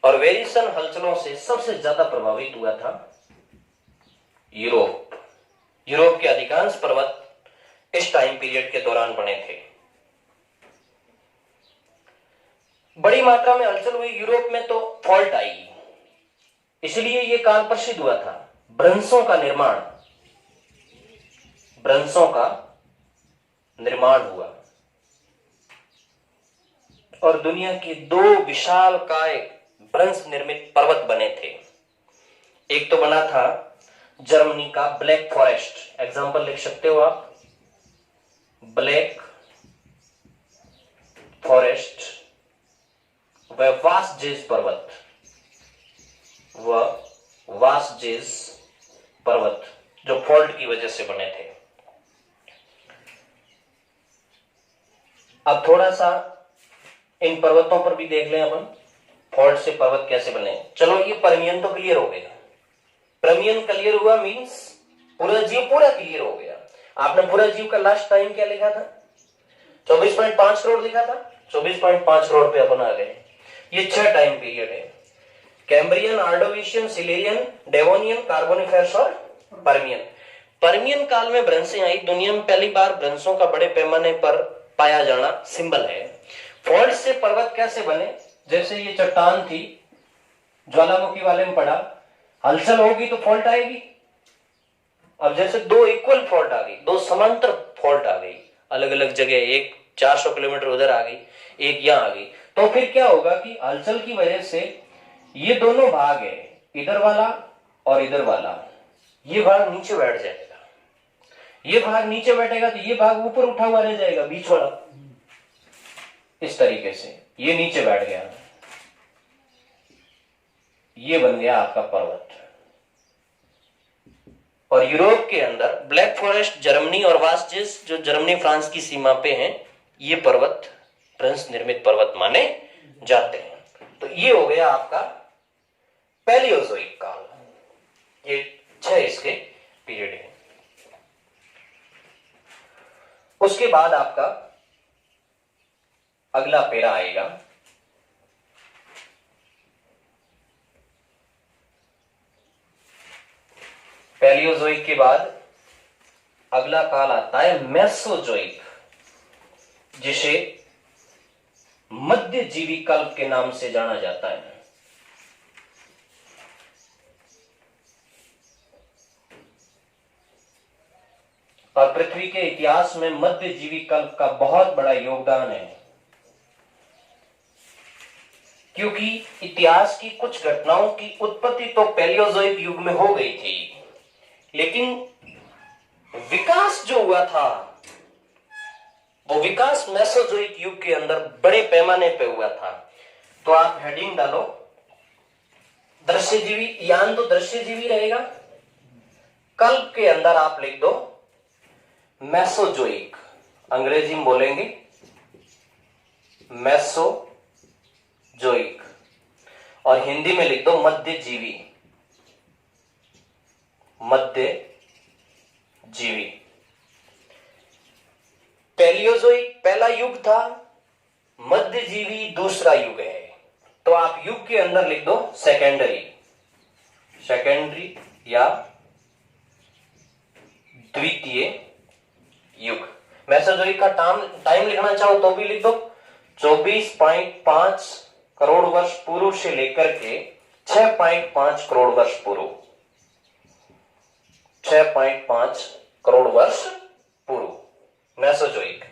और वेरिसन हलचलों से सबसे ज्यादा प्रभावित हुआ था यूरोप। यूरोप के अधिकांश पर्वत इस टाइम पीरियड के दौरान बने थे। बड़ी मात्रा में हलचल हुई यूरोप में तो फॉल्ट आई, इसलिए यह काल प्रसिद्ध हुआ था। भ्रंशों का निर्माण, भ्रंशों का निर्माण हुआ और दुनिया के 2 विशालकाय भ्रंश निर्मित पर्वत बने थे। एक तो बना था जर्मनी का ब्लैक फॉरेस्ट, एग्जांपल लिख सकते हो आप, ब्लैक फॉरेस्ट, वह वासजेज पर्वत, वह वासजेज पर्वत जो फॉल्ट की वजह से बने थे। अब थोड़ा सा इन पर्वतों पर भी देख लें अपन, फॉल्ट से पर्वत कैसे बने। चलो ये पर्मियन तो क्लियर हो गया। पर्मियन क्लियर हुआ मींस पूरा जीव पूरा क्लियर हो गया। आपने पूरा जीव का लास्ट टाइम क्या लिखा था? 24.5 करोड़ लिखा था। 24.5 करोड़ पे अपन आ गए। ये 6 टाइम पीरियड है, कैम्ब्रियन, आर्डोविशियन, सिलेरियन, डेवोनियन, कार्बोनिफेरस और पर्मियन। पर्मियन काल में भ्रंशें आई। दुनिया में पहली बार भ्रंशों का बड़े पैमाने पर पाया जाना सिंबल है। फॉल्ट से पर्वत कैसे बने? जैसे ये चट्टान थी, ज्वालामुखी वाले में पड़ा, हलचल होगी तो फॉल्ट आएगी। अब जैसे दो इक्वल फॉल्ट आ गई, दो समांतर फॉल्ट आ गई अलग अलग जगह, एक 400 किलोमीटर उधर आ गई, एक यहां आ गई, तो फिर क्या होगा कि हलचल की वजह से ये दोनों भाग है, इधर वाला और इधर वाला, ये भाग नीचे बैठ जाएगा, ये भाग नीचे बैठेगा तो ये भाग ऊपर उठा हुआ रह जाएगा, बीच वाला। इस तरीके से ये नीचे बैठ गया, ये बन गया आपका पर्वत। और यूरोप के अंदर ब्लैक फॉरेस्ट, जर्मनी और वास्टिस जो जर्मनी फ्रांस की सीमा पे हैं, ये पर्वत भ्रंश निर्मित पर्वत माने जाते हैं। तो ये हो गया आपका पैलियोजोइक काल। ये 6 इसके पीरियड है। उसके बाद आपका अगला पेरा आएगा पैलियोजोइक के बाद अगला काल आता है मेसोजोइक, जिसे मध्यजीवी काल के नाम से जाना जाता है। और पृथ्वी के इतिहास में मध्यजीवी काल का बहुत बड़ा योगदान है, क्योंकि इतिहास की कुछ घटनाओं की उत्पत्ति तो पैलियोजोइक युग में हो गई थी, लेकिन विकास जो हुआ था वो विकास मेसोजोइक युग के अंदर बड़े पैमाने पे हुआ था। तो आप हेडिंग डालो दृश्यजीवी, यान तो दृश्यजीवी रहेगा, कल्प के अंदर आप लिख दो मेसोजोइक, अंग्रेजी में बोलेंगे मेसोजोइक, और हिंदी में लिख दो मध्यजीवी, मध्यजीवी। पैलियोजोइक पहला युग था, मध्यजीवी दूसरा युग है। तो आप युग के अंदर लिख दो सेकेंडरी, सेकेंडरी या द्वितीय युग। मेसोजोइक का टाइम लिखना चाहो तो भी लिख दो 24.5 करोड़ वर्ष पूर्व से लेकर के 6.5 करोड़ वर्ष पूर्व, 6.5 करोड़ वर्ष पूर्व मेसोजोइक।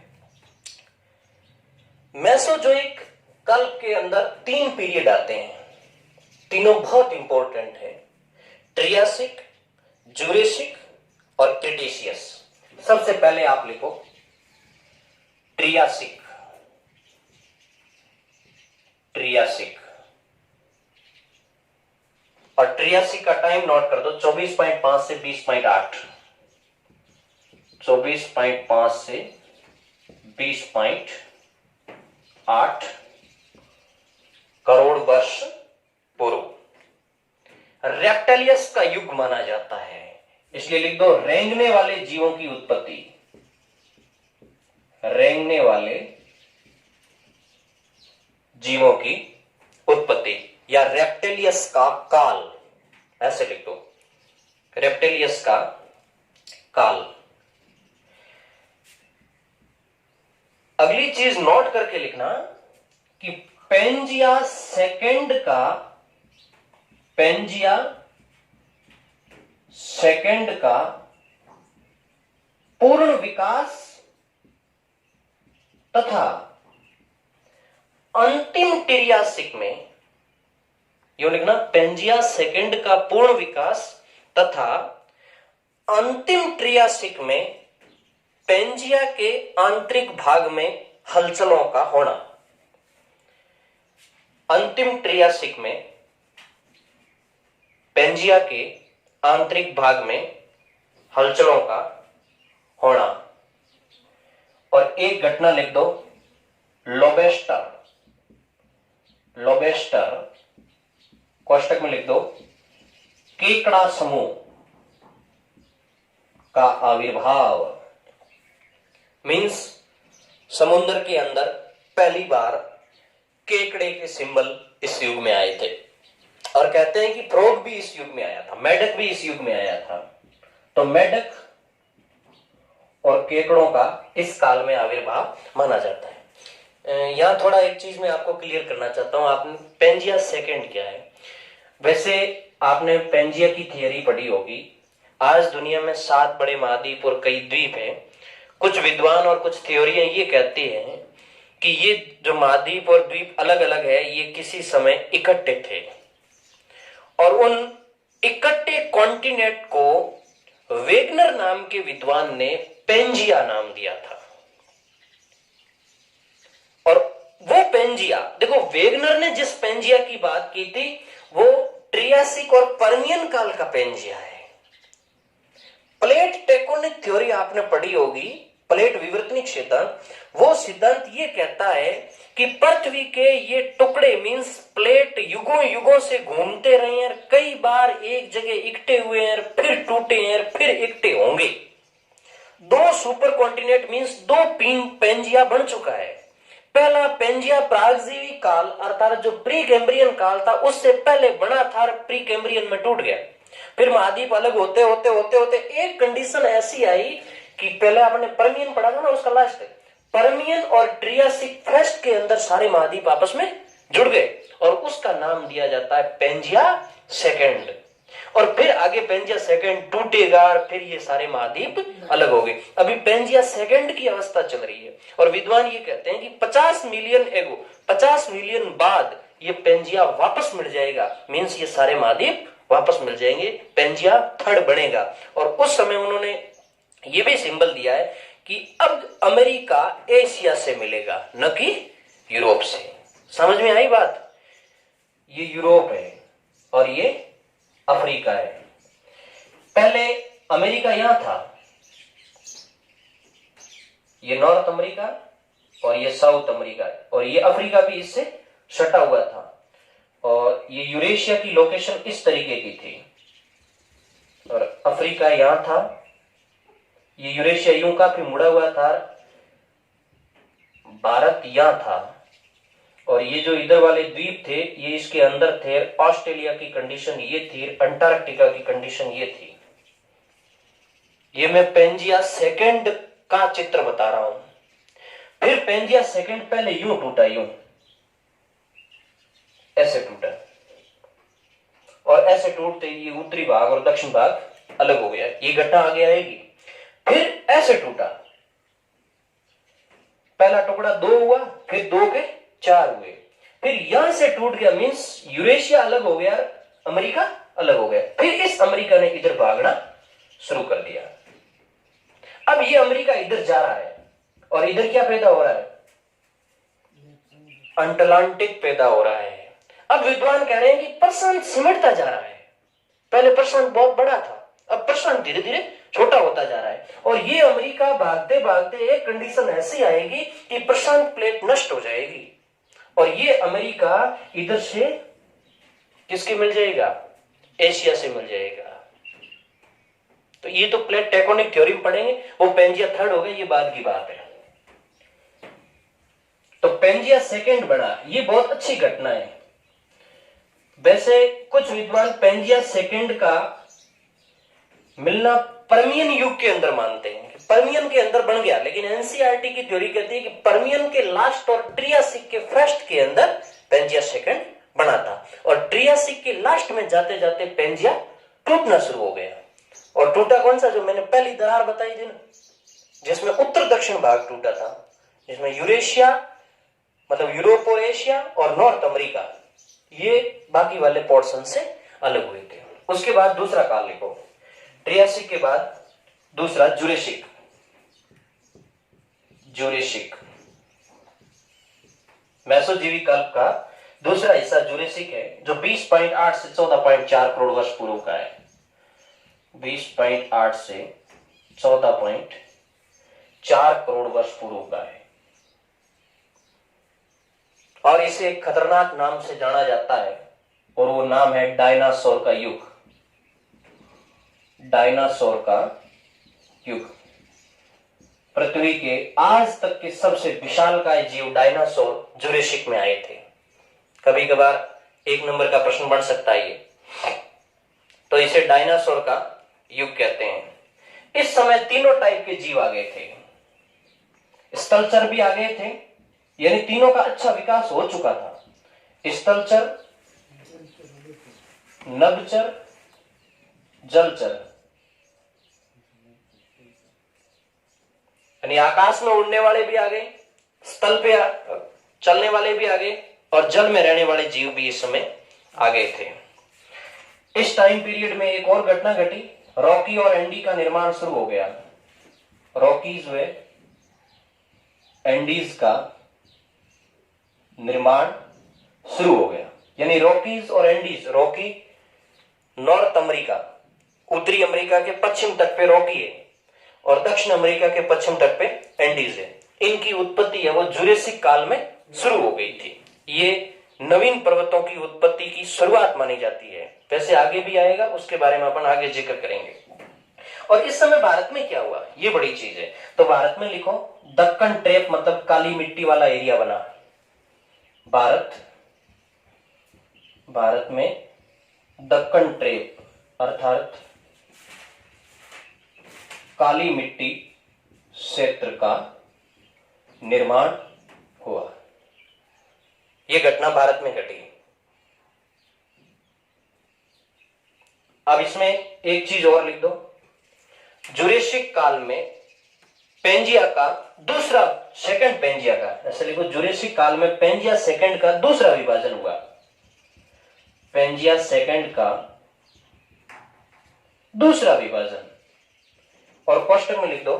मेसोजोइक कल्प के अंदर 3 पीरियड आते हैं, तीनों बहुत इंपॉर्टेंट है, ट्रियासिक, जूरेसिक और क्रिटेशियस। सबसे पहले आप लिखो ट्रियासिक, ट्रियासिक, और ट्रियासिक का टाइम नोट कर दो 24.5 से 20.8, 24.5 से 20.8 करोड़ वर्ष पूर्व। रेप्टालियस का युग माना जाता है, इसलिए लिख दो रेंगने वाले जीवों की उत्पत्ति, रेंगने वाले जीवों की उत्पत्ति या रेप्टेलियस का काल, ऐसे लिख दो रेप्टेलियस का काल। अगली चीज नोट करके लिखना कि पेंजिया सेकंड का, पेंजिया सेकंड का पूर्ण विकास तथा अंतिम ट्रियासिक में, यू लिखना पेंजिया सेकंड का पूर्ण विकास तथा अंतिम ट्रियासिक में पेंजिया के आंतरिक भाग में हलचलों का होना। अंतिम ट्रियासिक में पेंजिया के आंतरिक भाग में हलचलों का होना। और एक घटना लिख दो लोबेस्टर, लोबेस्टर कोष्टक में लिख दो केकड़ा समूह का आविर्भाव। मींस समुद्र के अंदर पहली बार केकड़े के सिंबल इस युग में आए थे, और कहते हैं कि फ्रॉग भी इस युग में आया था, मेढक भी इस युग में आया था। तो मेढक और केकड़ों का इस काल में आविर्भाव माना जाता है। यहां थोड़ा एक चीज मैं आपको क्लियर करना चाहता हूं, आपने पेंजिया सेकंड क्या है। वैसे आपने पेंजिया की थियरी पढ़ी होगी। आज दुनिया में 7 बड़े महाद्वीप और कई द्वीप हैं। कुछ विद्वान और कुछ थ्योरियां ये कहती हैं कि ये जो महाद्वीप और द्वीप अलग अलग है, ये किसी समय इकट्ठे थे और उन इकट्ठे कॉन्टिनेंट को वेगनर नाम के विद्वान ने पेंजिया नाम दिया था। और वो पेंजिया, देखो वेगनर ने जिस पेंजिया की बात की थी वो ट्रियासिक और पर्मियन काल का पेंजिया है। प्लेट टेक्टोनिक थ्योरी आपने पढ़ी होगी, प्लेट विवर्तनिक सिद्धांत। वो सिद्धांत ये कहता है कि पृथ्वी के ये टुकड़े मींस प्लेट युगों युगों से घूमते रहे हैं, कई बार एक जगह इकट्ठे हुए हैं, फिर टूटे हैं, फिर इकट्ठे होंगे। 2 सुपर कॉन्टिनेंट मींस 2 पेंजिया बन चुका है। पहला पेंजिया प्रागजीवी काल अर्थात जो प्री कैम्ब्रियन काल था उससे पहले बना था, प्री कैम्ब्रियन में टूट गया। फिर महाद्वीप अलग होते होते होते होते एक कंडीशन ऐसी आई कि पहले आपने पर्मियन पढ़ा था ना, उसका लास्ट पर्मियन और ट्रियासिक फर्स्ट के अंदर सारे महाद्वीप आपस में जुड़ गए और उसका नाम दिया जाता है पेंजिया सेकंड। और फिर आगे पेंजिया सेकंड टूटेगा और फिर ये सारे महाद्वीप अलग हो गए। अभी पेंजिया सेकंड की अवस्था चल रही है और विद्वान ये कहते हैं कि 50 मिलियन बाद ये पेंजिया वापस मिल जाएगा, मींस ये सारे महाद्वीप वापस मिल जाएंगे, पेंजिया थर्ड बनेगा। और उस समय उन्होंने ये भी सिंबल दिया है कि अब अमेरिका एशिया से मिलेगा, न कि यूरोप से। समझ में आई बात? ये यूरोप है और ये अफ्रीका है। पहले अमेरिका यहां था, ये नॉर्थ अमेरिका और ये साउथ अमेरिका और ये अफ्रीका भी इससे सटा हुआ था। और ये यूरेशिया की लोकेशन इस तरीके की थी और अफ्रीका यहां था। ये यूरेशिया यूं काफी मुड़ा हुआ था, भारत यहां था और ये जो इधर वाले द्वीप थे ये इसके अंदर थे। ऑस्ट्रेलिया की कंडीशन ये थी, अंटार्कटिका की कंडीशन ये थी। ये मैं पेंजिया सेकंड का चित्र बता रहा हूं। फिर पेंजिया सेकंड पहले यूं टूटा, यूं ऐसे टूटा और ऐसे टूटते ये उत्तरी भाग और दक्षिण भाग अलग हो गया, ये घटना आगे आएगी। फिर ऐसे टूटा, पहला टुकड़ा 2 हुआ, फिर 2 के 4 हुए, फिर यहां से टूट गया, मींस यूरेशिया अलग हो गया, अमेरिका अलग हो गया। फिर इस अमेरिका ने इधर भागना शुरू कर दिया। अब ये अमेरिका इधर जा रहा है और इधर क्या पैदा हो रहा है? अटलांटिक पैदा हो रहा है। अब विद्वान कह रहे हैं कि प्रशांत सिमटता जा रहा है। पहले प्रशांत बहुत बड़ा था, अब प्रशांत धीरे धीरे छोटा होता जा रहा है और ये अमेरिका भागते भागते एक कंडीशन ऐसी आएगी कि प्रशांत प्लेट नष्ट हो जाएगी और ये अमेरिका इधर से किसके मिल जाएगा? एशिया से मिल जाएगा। तो ये तो प्लेट टेक्टोनिक थ्योरी में पढ़ेंगे। वो पेंजिया थर्ड हो गया, ये बाद की बात है। तो पेंजिया सेकंड बना, ये बहुत अच्छी घटना है। वैसे कुछ विद्वान पेंजिया सेकंड का मिलना पर्मियन युग के अंदर मानते हैं, पर्मियन के अंदर बन गया, लेकिन एनसीईआरटी की थ्योरी कहती है कि पर्मियन के लास्ट और ट्रियासिक के फर्स्ट के अंदर पेंजिया सेकंड बना था और ट्रियासिक के लास्ट में जाते जाते पेंजिया टूटना शुरू हो गया। और टूटा कौन सा? जो मैंने पहली दरार बताई थी ना, जिसमें उत्तर दक्षिण भाग टूटा था, जिसमें यूरेशिया मतलब यूरोप और एशिया और नॉर्थ अमेरिका ये बाकी वाले पोर्शन से अलग हुए थे। उसके बाद दूसरा काल लिखो, ट्रियासिक के बाद दूसरा जुरेसिक। मेसोजीवी कल्प का दूसरा हिस्सा जुरेसिक है, जो 20.8 से 14.4 करोड़ वर्ष पूर्व का है। 20.8 से 14.4 करोड़ वर्ष पूर्व का है और इसे एक खतरनाक नाम से जाना जाता है और वो नाम है डायनासोर का युग। डायनासोर का युग। पृथ्वी के आज तक के सबसे विशालकाय जीव डायनासोर जुरेसिक में आए थे। कभी कभार 1 नंबर का प्रश्न बन सकता है ये, तो इसे डायनासोर का युग कहते हैं। इस समय तीनों टाइप के जीव आ गए थे, स्थलचर भी आ गए थे, यानी तीनों का अच्छा विकास हो चुका था। स्थलचर, नभचर, जलचर, यानी आकाश में उड़ने वाले भी आ गए, स्थल पे चलने वाले भी आ गए और जल में रहने वाले जीव भी इस समय आ गए थे। इस टाइम पीरियड में एक और घटना घटी, रॉकी और एंडी का निर्माण शुरू हो गया। रॉकीज व एंडीज का निर्माण शुरू हो गया। यानी रॉकीज और एंडीज, रॉकी नॉर्थ अमेरिका, उत्तरी अमेरिका के पश्चिम तट पे रॉकी है और दक्षिण अमेरिका के पश्चिम तट पे एंडीज है। इनकी उत्पत्ति है वो जुरेसिक काल में शुरू हो गई थी। ये नवीन पर्वतों की उत्पत्ति की शुरुआत मानी जाती है। वैसे आगे भी आएगा, उसके बारे में अपन आगे जिक्र करेंगे। और इस समय भारत में क्या हुआ, ये बड़ी चीज है। तो भारत में लिखो दक्कन ट्रैप, मतलब काली मिट्टी वाला एरिया बना। भारत में दक्कन ट्रैप अर्थात काली मिट्टी क्षेत्र का निर्माण हुआ। यह घटना भारत में घटी। अब इसमें एक चीज और लिख दो, जुरेसिक काल में पेंजिया का दूसरा, सेकंड पेंजिया का, ऐसे लिखो जुरेसिक काल में पेंजिया सेकंड का दूसरा विभाजन हुआ। पेंजिया सेकंड का दूसरा विभाजन। और कोष्टक में लिख दो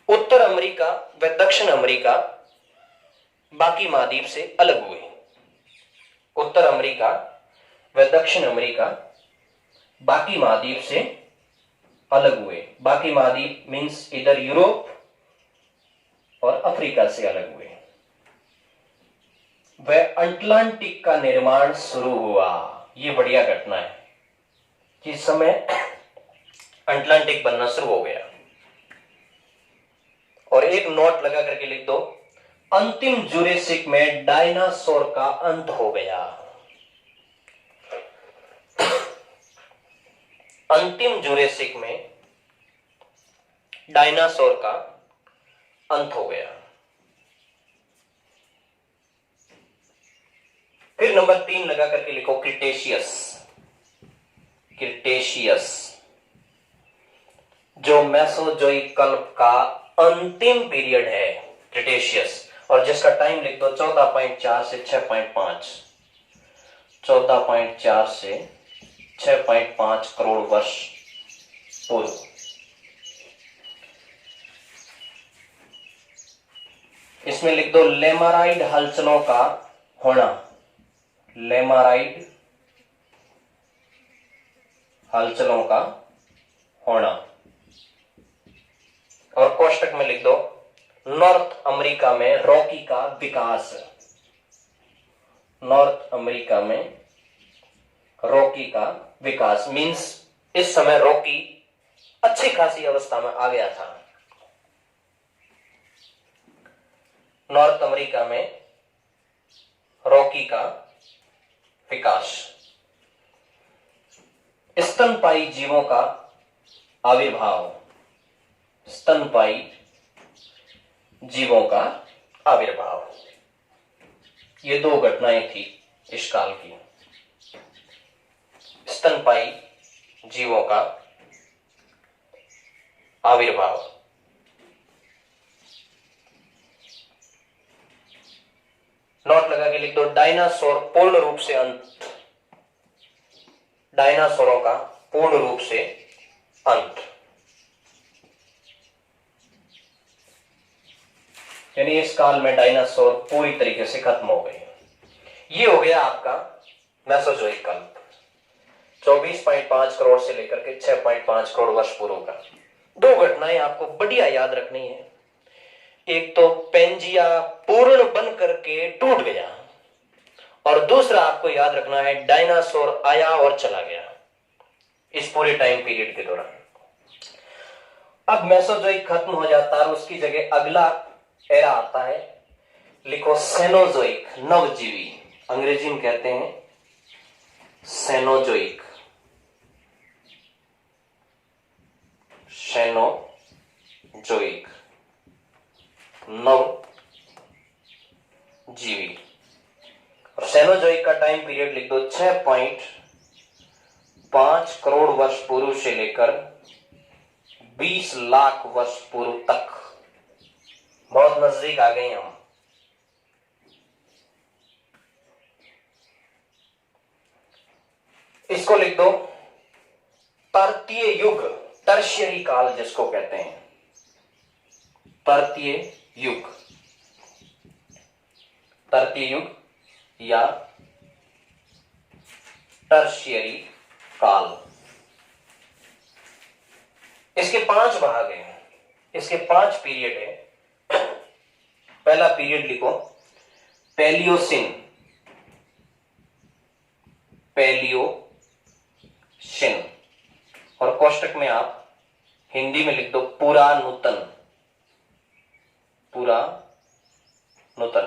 उत्तर अमेरिका व दक्षिण अमेरिका बाकी महाद्वीप से अलग हुए। उत्तर अमेरिका व दक्षिण अमेरिका बाकी महाद्वीप से अलग हुए। बाकी महाद्वीप मींस इधर यूरोप और अफ्रीका से अलग हुए। वह अटलांटिक का निर्माण शुरू हुआ। यह बढ़िया घटना है कि इस समय अटलांटिक बनना शुरू हो गया। और एक नोट लगा करके लिख दो, अंतिम जुरेसिक में डायनासोर का अंत हो गया। अंतिम जुरेसिक में डायनासोर का अंत हो गया। फिर नंबर 3 लगा करके लिखो क्रिटेशियस। क्रिटेशियस जो मेसोजोइक कल्प का अंतिम पीरियड है, क्रिटेशियस, और जिसका टाइम लिख दो 14.4 से 6.5। 14.4 से 6.5 करोड़ वर्ष पूर्व। इसमें लिख दो लेमाराइड हलचलों का होना। लेमाराइड हलचलों का होना। और कोष्टक में लिख दो नॉर्थ अमेरिका में रॉकी का विकास। नॉर्थ अमेरिका में रॉकी का विकास मींस इस समय रॉकी अच्छी खासी अवस्था में आ गया था। नॉर्थ अमेरिका में रॉकी का विकास। स्तनपायी जीवों का आविर्भाव। स्तनपायी जीवों का आविर्भाव। ये 2 घटनाएं थी इस काल की। स्तनपायी जीवों का आविर्भाव। नोट लगा के लिख दो डायनासोर पूर्ण रूप से अंत। डायनासोरों का पूर्ण रूप से अंत, यानी इस काल में डायनासोर पूरी तरीके से खत्म हो गए। ये हो गया आपका मेसोजोइक कल्प, 24.5 करोड़ से लेकर के 6.5 करोड़ वर्ष पूर्व का। 2 घटनाएं आपको बढ़िया याद रखनी है। एक तो पेंजिया पूर्ण बन करके टूट गया, और दूसरा आपको याद रखना है डायनासोर आया और चला गया इस पूरे टाइम पीरियड के दौरान। अब मेसोजोइक खत्म हो जाता है और उसकी जगह अगला एरा आता है। लिखो सेनोजोइक, नवजीवी। अंग्रेजी में कहते हैं सेनोजोइक। सेनोजोइक नव जीवी। और सेनोजोइक का टाइम पीरियड लिख दो 5 करोड़ वर्ष पूर्व से लेकर 20 लाख वर्ष पूर्व तक। बहुत नजदीक आ गए हम। इसको लिख दो तृतीय युग, टर्शियरी काल जिसको कहते हैं, तृतीय युग, तृतीय युग या टर्शियरी काल। इसके 5 भाग हैं, इसके 5 पीरियड है। पहला पीरियड लिखो पैलियोसिन, पैलियोसिन, और कोष्टक में आप हिंदी में लिख दो पुरानूतन, पुरानूतन,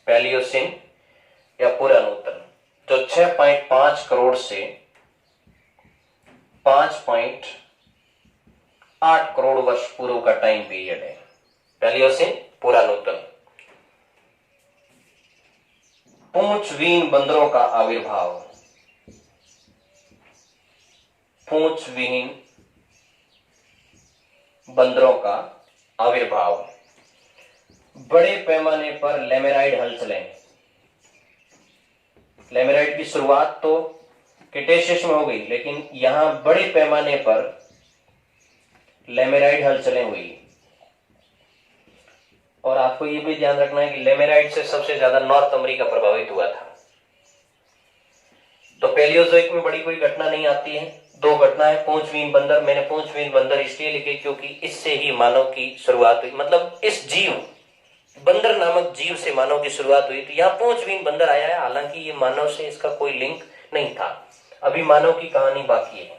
पैलियोसिन या पुरानूतन, जो 6.5 करोड़ से 5.8 करोड़ वर्ष पूर्व का टाइम पीरियड है। पैलियोसिन, पुरानूतन। पूंछविहीन बंदरों का आविर्भाव, पूंछविहीन बंदरों का आविर्भाव। बड़े पैमाने पर लेमेराइड हलचलें। लेमेराइड की शुरुआत तो क्रिटेशियस में हो गई, लेकिन यहां बड़े पैमाने पर लेमेराइड हलचलें हुई। और आपको यह भी ध्यान रखना है कि लेमेराइड से सबसे ज्यादा नॉर्थ अमेरिका प्रभावित हुआ था। तो पैलियोजोइक में बड़ी कोई घटना नहीं आती है। 2 घटना है, पूंछविहीन बंदर। मैंने पूंछविहीन बंदर इसलिए लिखे क्योंकि इससे ही मानव की शुरुआत हुई, मतलब इस जीव बंदर नामक जीव से मानव की शुरुआत हुई। तो यहां पूंछविहीन बंदर आया है, हालांकि ये मानव से इसका कोई लिंक नहीं था। अभी मानव की कहानी बाकी है।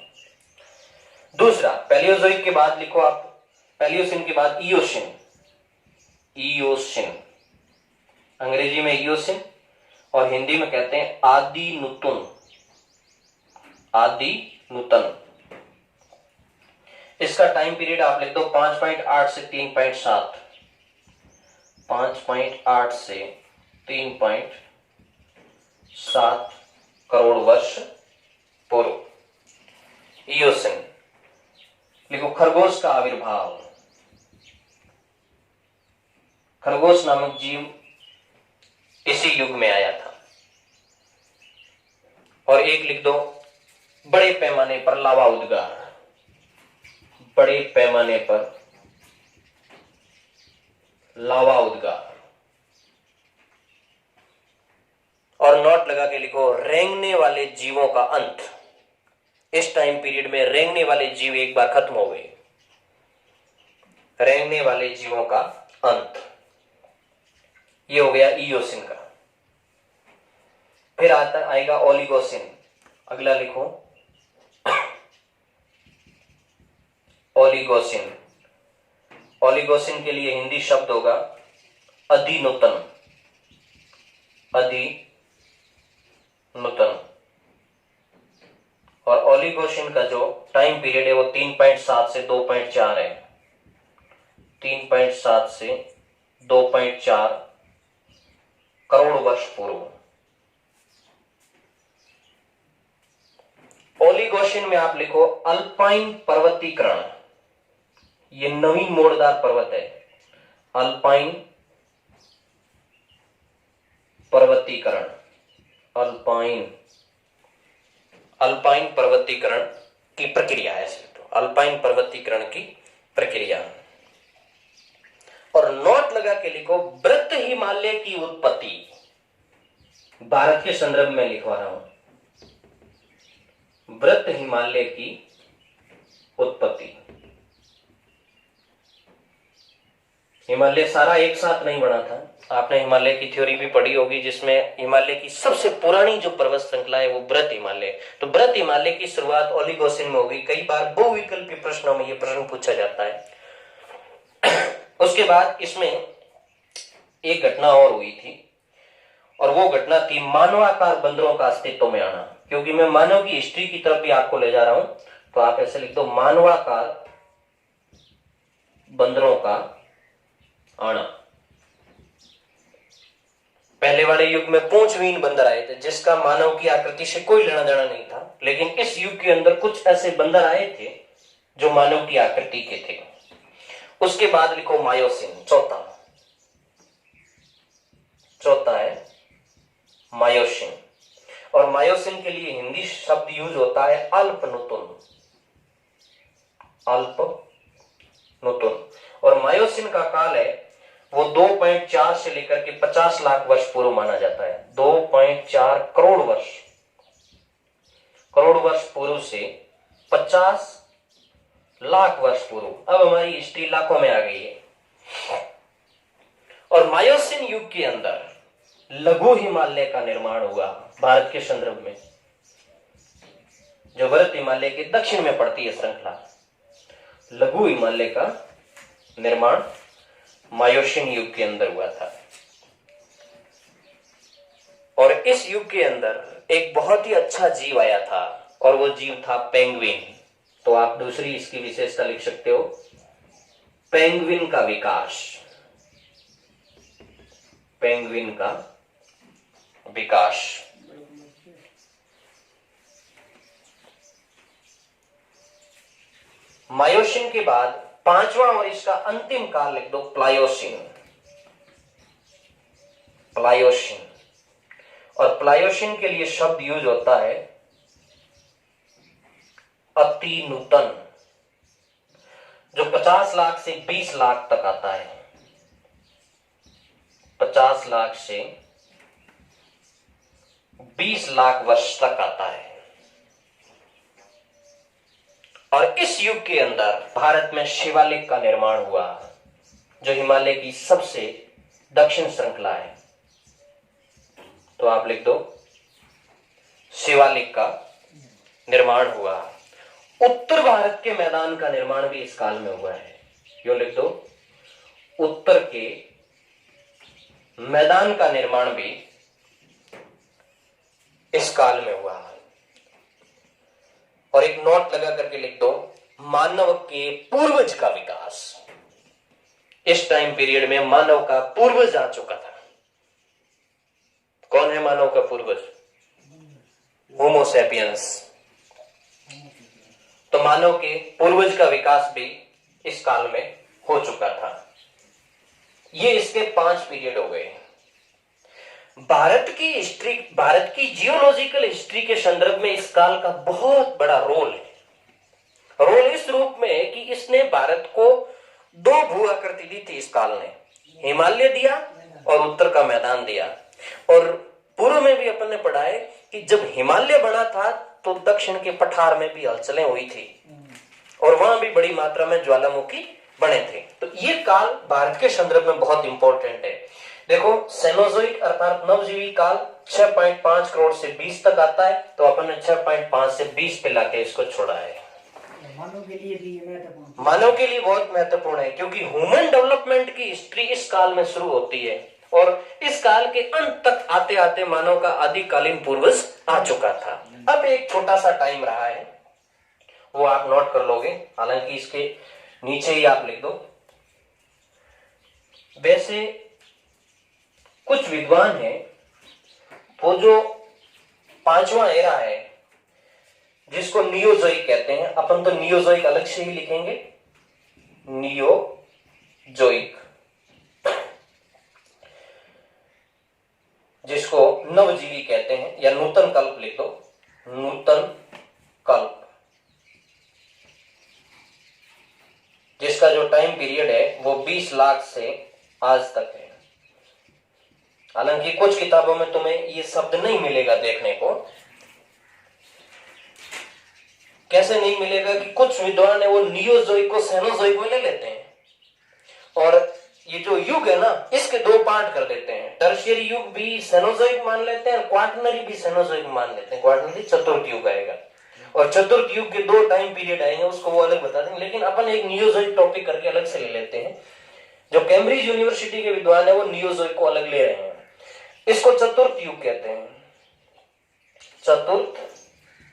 दूसरा, पैलियोजोइक के बाद लिखो आप, पैलियोसिन के बाद इयोसिन, इयोसिन, अंग्रेजी में इयोसिन और हिंदी में कहते हैं आदि नूतन, आदि नूतन। इसका टाइम पीरियड आप लिख दो 5.8 से 3.7, 5.8 से 3.7 करोड़ वर्ष पूर्व। इयोसिन लिखो खरगोश का आविर्भाव। खरगोश नामक जीव इसी युग में आया था। और एक लिख दो बड़े पैमाने पर लावा उद्गार, बड़े पैमाने पर लावा उद्गार। और नोट लगा के लिखो रेंगने वाले जीवों का अंत। इस टाइम पीरियड में रेंगने वाले जीव एक बार खत्म हो गए, रेंगने वाले जीवों का अंत। ये हो गया इयोसिन का। फिर आता आएगा ओलिगोसिन। अगला लिखो ओलिगोसिन। ओलिगोसिन के लिए हिंदी शब्द होगा अधिनूतन, अधिनूतन। और ओलिगोसिन का जो टाइम पीरियड है वो 3.7 से 2.4 है, 3.7 से 2.4 करोड़ वर्ष पूर्व। ओलिगोसिन में आप लिखो अल्पाइन पर्वतीकरण। ये नवीन मोड़दार पर्वत है, अल्पाइन पर्वतीकरण, अल्पाइन, अल्पाइन पर्वतीकरण की प्रक्रिया है। तो अल्पाइन पर्वतीकरण की प्रक्रिया। और नोट लगा के लिखो वृत्त हिमालय की उत्पत्ति। भारत के संदर्भ में लिखवा रहा हूं, वृत्त हिमालय की उत्पत्ति। हिमालय सारा एक साथ नहीं बना था। आपने हिमालय की थ्योरी भी पढ़ी होगी, जिसमें हिमालय की सबसे पुरानी जो पर्वत श्रृंखला है वो वृत्त हिमालय। तो वृत्त हिमालय की शुरुआत ओलिगोसिन में होगी। कई बार बहुविकल्पीय प्रश्नों में यह प्रश्न पूछा जाता है। उसके बाद इसमें एक घटना और हुई थी, और वो घटना थी मानवाकार बंदरों का अस्तित्व में आना। क्योंकि मैं मानव की हिस्ट्री की तरफ भी आपको ले जा रहा हूं, तो आप ऐसे लिख दो मानवाकार बंदरों का आना। पहले वाले युग में पूंछवीन बंदर आए थे जिसका मानव की आकृति से कोई लेना देना नहीं था, लेकिन इस युग के अंदर कुछ ऐसे बंदर आए थे जो मानव की आकृति के थे। उसके बाद लिखो मायोसिन, चौथा है मायोसिन। और मायोसिन के लिए हिंदी शब्द यूज होता है अल्पनुतुन। और मायोसिन का काल है वो 2.4 से लेकर के 50 लाख वर्ष पूर्व माना जाता है। 2.4 करोड़ वर्ष पूर्व से 50 लाख वर्ष पूर्व। अब हमारी हिस्ट्री लाखों में आ गई है। और मायोसिन युग के अंदर लघु हिमालय का निर्माण हुआ भारत के संदर्भ में, जो भरत हिमालय के दक्षिण में पड़ती है श्रृंखला। लघु हिमालय का निर्माण मायोसिन युग के अंदर हुआ था। और इस युग के अंदर एक बहुत ही अच्छा जीव आया था और वो जीव था पेंगुइन। तो आप दूसरी इसकी विशेषता लिख सकते हो, पेंगुइन का विकास। पेंगुइन का विकास। मायोसिन के बाद पांचवा और इसका अंतिम काल लिख दो प्लायोसिन। और प्लायोसिन के लिए शब्द यूज होता है अति नूतन, जो 50 लाख से 20 लाख तक आता है। 50 लाख से 20 लाख वर्ष तक आता है। और इस युग के अंदर भारत में शिवालिक का निर्माण हुआ, जो हिमालय की सबसे दक्षिण श्रृंखला है। तो आप लिख दो शिवालिक का निर्माण हुआ। उत्तर भारत के मैदान का निर्माण भी इस काल में हुआ है। यो लिख दो, उत्तर के मैदान का निर्माण भी इस काल में हुआ। और एक नोट लगा करके लिख दो, मानव के पूर्वज का विकास। इस टाइम पीरियड में मानव का पूर्वज आ चुका था। कौन है मानव का पूर्वज? Homo sapiens. तो मानव के पूर्वज का विकास भी इस काल में हो चुका था। ये इसके 5 पीरियड हो गए। भारत की जियोलॉजिकल हिस्ट्री के संदर्भ में इस काल का बहुत बड़ा रोल है। रोल इस रूप में है कि इसने भारत को 2 भू आकृति दी थी। इस काल ने हिमालय दिया और उत्तर का मैदान दिया। और पूर्व में भी अपन ने पढ़ा है कि जब हिमालय बना था तो दक्षिण के पठार में भी हलचलें हुई थी और वहां भी बड़ी मात्रा में ज्वालामुखी बने थे। तो ये काल भारत के संदर्भ में बहुत इंपॉर्टेंट है। देखो, सेनोजोइक अर्थात नवजीवी काल 6.5 करोड़ से 20 तक आता है। तो अपन ने 6.5 से 20 पे लाके इसको छोड़ा है। मानव के लिए बहुत महत्वपूर्ण है, क्योंकि ह्यूमन डेवलपमेंट की हिस्ट्री इस काल में शुरू होती है और इस काल के अंत तक आते आते मानव का आदिकालीन पूर्वज आ चुका था। अब एक छोटा सा टाइम रहा है, वो आप नोट कर लोगे, हालांकि इसके नीचे ही आप लिख दो। वैसे कुछ विद्वान हैं, वो जो 5वां एरा है जिसको नियोजोइक कहते हैं, अपन तो नियोजोइक अलग से ही लिखेंगे, नियोजोइक, जिसको नवजीवी कहते हैं, या नूतन कल्प लिख दो, नूतन कल्प, जिसका जो टाइम पीरियड है वो 20 लाख से आज तक है। हालांकि कुछ किताबों में तुम्हें ये शब्द नहीं मिलेगा देखने को। कैसे नहीं मिलेगा कि कुछ विद्वान है वो नियोजोइक को सेनोजोइक में ले लेते हैं और ये जो युग है ना इसके 2 पार्ट कर देते हैं। टर्शियरी युग भी सेनोजोइक मान लेते हैं और क्वार्टनरी भी सेनोजोइक मान लेते हैं। क्वार्टनरी चतुर्थ युग आएगा और चतुर्थ युग के 2 टाइम पीरियड आएंगे, उसको वो अलग बता देंगे। लेकिन अपन एक नियोजोइक टॉपिक करके अलग से ले लेते हैं। जो कैम्ब्रिज यूनिवर्सिटी के विद्वान है वो नियोजोइक को अलग ले रहे हैं। इसको चतुर्थ युग कहते हैं, चतुर्थ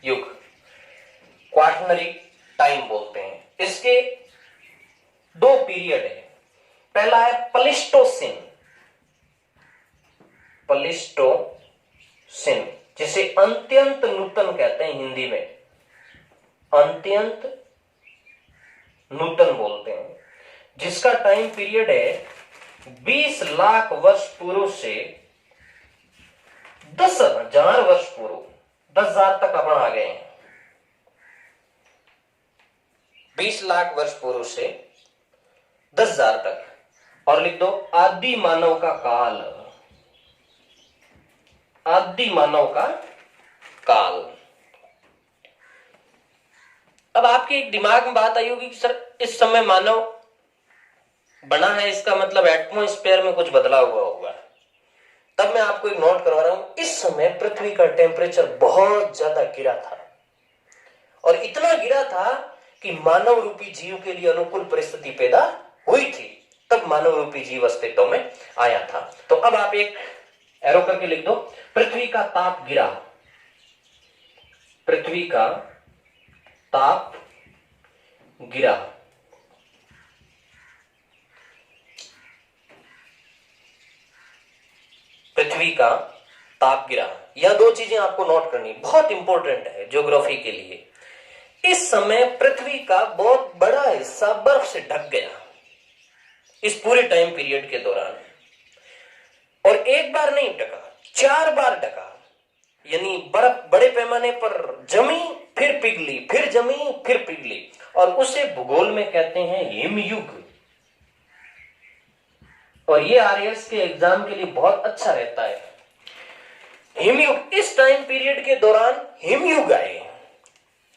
युग, क्वार्टनरी टाइम बोलते हैं। इसके 2 पीरियड है। पहला है प्लेस्टोसिन, प्लेस्टोसिन, जिसे अत्यंत नूतन कहते हैं हिंदी में, अत्यंत नूतन बोलते हैं, जिसका टाइम पीरियड है 20 लाख वर्ष पूर्व से 10,000 वर्ष पूर्व, 10,000 तक अपन आ गए हैं। 20 लाख वर्ष पूर्व से 10,000 तक। और लिख दो आदि मानव का काल, आदि मानव का काल। अब आपके दिमाग में बात आई होगी कि सर इस समय मानव बना है, इसका मतलब एटमॉस्फेयर में कुछ बदलाव हुआ होगा। तब मैं आपको एक नोट करवा रहा हूं, इस समय पृथ्वी का टेम्परेचर बहुत ज्यादा गिरा था, और इतना गिरा था कि मानव रूपी जीव के लिए अनुकूल परिस्थिति पैदा हुई थी, तब मानव रूपी जीव अस्तित्व में आया था। तो अब आप एक एरो करके लिख दो, पृथ्वी का ताप गिरा, पृथ्वी का ताप गिरा। पृथ्वी का ताप गिरा। यह दो चीजें आपको नोट करनी बहुत इंपॉर्टेंट है ज्योग्राफी के लिए। इस समय पृथ्वी का बहुत बड़ा हिस्सा बर्फ से ढक गया इस पूरे टाइम पीरियड के दौरान, और एक बार नहीं ढका, 4 बार ढका। यानी बर्फ बड़े पैमाने पर जमी, फिर पिघली, फिर जमी, फिर पिघली, और उसे भूगोल में कहते हैं हिमयुग। और ये आरएएस के एग्जाम के लिए बहुत अच्छा रहता है हिमयुग। इस टाइम पीरियड के दौरान हिमयुग आए,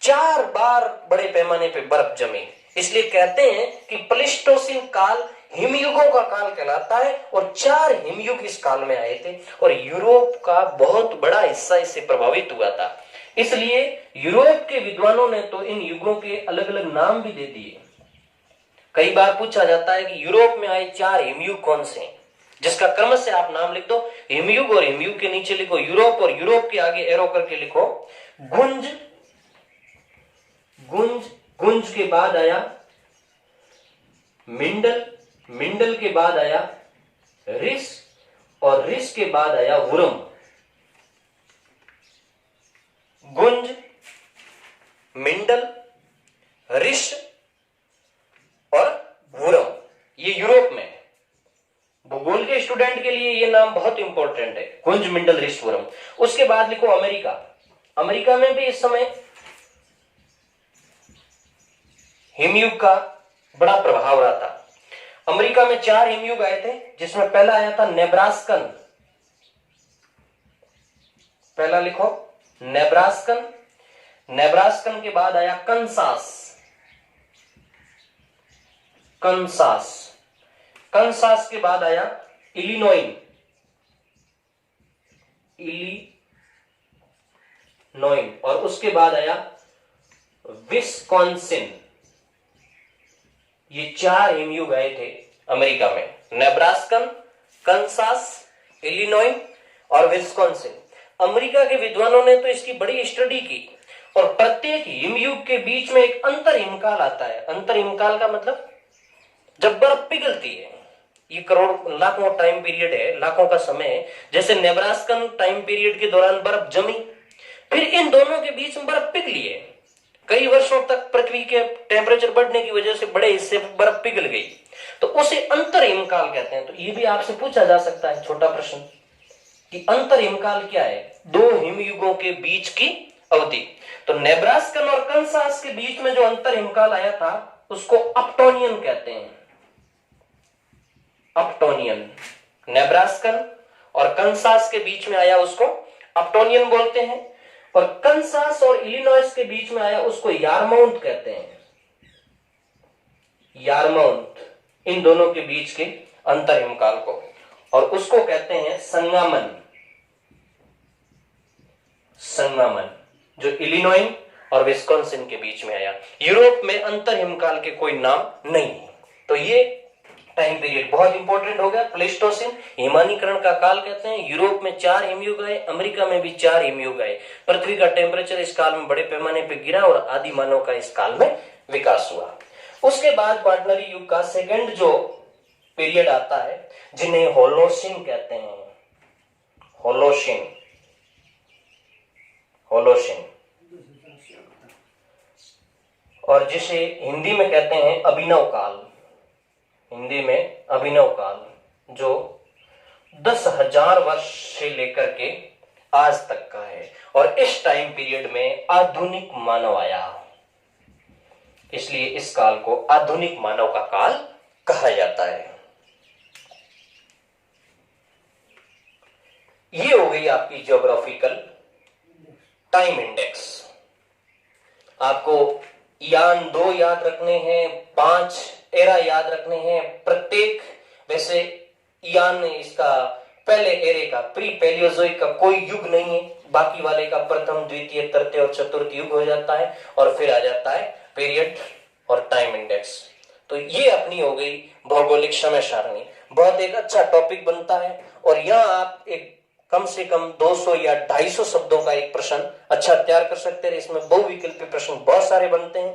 4 बार बड़े पैमाने पे बर्फ जमी, इसलिए कहते हैं कि प्लेस्टोसिन काल हिमयुगों का काल कहलाता है, और 4 हिमयुग इस काल में आए थे, और यूरोप का बहुत बड़ा हिस्सा इससे प्रभावित हुआ था। इसलिए यूरोप के विद्वानों ने तो इन युगों के अलग अलग नाम भी दे दिए। कई बार पूछा जाता है कि यूरोप में आए 4 हिमयुग कौन से हैं, जिसका क्रम से आप नाम लिख दो, हिमयुग, और हिमयुग के नीचे लिखो यूरोप, और यूरोप के आगे एरो करके लिखो गुंज। गुंज, गुंज के बाद आया मिंडल, मिंडल के बाद आया रिस, और रिस के बाद आया वुरम। गुंज, मिंडल, रिस और वुरम, ये यूरोप में। भूगोल के स्टूडेंट के लिए ये नाम बहुत इंपॉर्टेंट है, गुंज, मिंडल, रिस, वुरम। उसके बाद लिखो अमेरिका। अमेरिका में भी इस समय हिमयुग का बड़ा प्रभाव रहा था। अमेरिका में 4 हिमयुग आए थे, जिसमें पहला आया था नेब्रास्कन। पहला लिखो नेब्रास्कन। नेब्रास्कन के बाद आया कंसास, कंसास। कंसास के बाद आया इलिनॉय, इलिनॉय, और उसके बाद आया विस्कॉन्सिन। ये 4 हिमयुग आए थे अमेरिका में, नेब्रास्कन, कंसास, इलिनॉय और विस्कॉन्सिन। अमेरिका के विद्वानों ने तो इसकी बड़ी स्टडी की, और प्रत्येक हिमयुग के बीच में एक अंतर हिमकाल आता है। अंतर हिमकाल का मतलब जब बर्फ पिघलती है, ये करोड़ लाखों टाइम पीरियड है, लाखों का समय है। जैसे नेब्रास्कन टाइम पीरियड के दौरान बर्फ जमी, फिर इन दोनों के बीच में बर्फ पिघली है। कई वर्षों तक पृथ्वी के टेम्परेचर बढ़ने की वजह से बड़े हिस्से बर्फ पिघल गई, तो उसे अंतर हिमकाल कहते हैं। तो ये भी आपसे पूछा जा सकता है छोटा प्रश्न कि अंतर हिमकाल क्या है, 2 हिमयुगों के बीच की अवधि। तो नेब्रास्कन और कंसास के बीच में जो अंतर हिमकाल आया था उसको अपटोनियन कहते हैं, अपटोनियन। नेब्रास्कन और कंसास के बीच में आया उसको अपटोनियन बोलते हैं, और कंसास और इलिनॉइस के बीच में आया उसको यारमाउंट कहते हैं, यारमाउंट। इन दोनों के बीच के अंतर हिमकाल को, और उसको कहते हैं संगमन, संगमन, जो इलिनॉय और विस्कॉन्सिन के बीच में आया। यूरोप में अंतर हिमकाल के कोई नाम नहीं है। तो ये टाइम पीरियड बहुत इंपॉर्टेंट हो गया। प्लेस्टोसिन हिमानीकरण का काल कहते हैं। यूरोप में 4 हिमयुग आए, अमेरिका में भी 4 हिमयुग आए। पृथ्वी का टेम्परेचर इस काल में बड़े पैमाने पर गिरा, और आदि मानव का इस काल में विकास हुआ। उसके बाद क्वाटरनरी युग का सेकंड जो पीरियड आता है, जिन्हें होलोसिन कहते हैं, होलोशिन, होलोशिन, और जिसे हिंदी में कहते हैं अभिनव काल, हिंदी में अभिनव काल, जो 10,000 वर्ष से लेकर के आज तक का है। और इस टाइम पीरियड में आधुनिक मानव आया, इसलिए इस काल को आधुनिक मानव का काल कहा जाता है। ये हो गई आपकी ज्योग्राफिकल टाइम इंडेक्स। आपको यान 2 याद रखने हैं, 5 एरा याद रखने हैं। प्रत्येक, वैसे यान इसका पहले एरे का, प्री पैलियोजोइक का कोई युग नहीं है, बाकी वाले का प्रथम, द्वितीय, तृतीय और चतुर्थ युग हो जाता है, और फिर आ जाता है पीरियड और टाइम इंडेक्स। तो ये अपनी हो गई भौगोलिक समय सारणी। बहुत एक अच्छा टॉपिक बनता है, और यहाँ आप एक कम से कम 200 या 250 शब्दों का एक प्रश्न अच्छा तैयार कर सकते हैं। इसमें बहुविकल्पी प्रश्न बहुत सारे बनते हैं।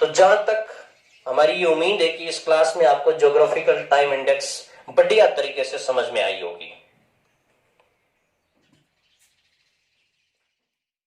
तो जहां तक हमारी ये उम्मीद है कि इस क्लास में आपको ज्योग्राफिकल टाइम इंडेक्स बढ़िया तरीके से समझ में आई होगी।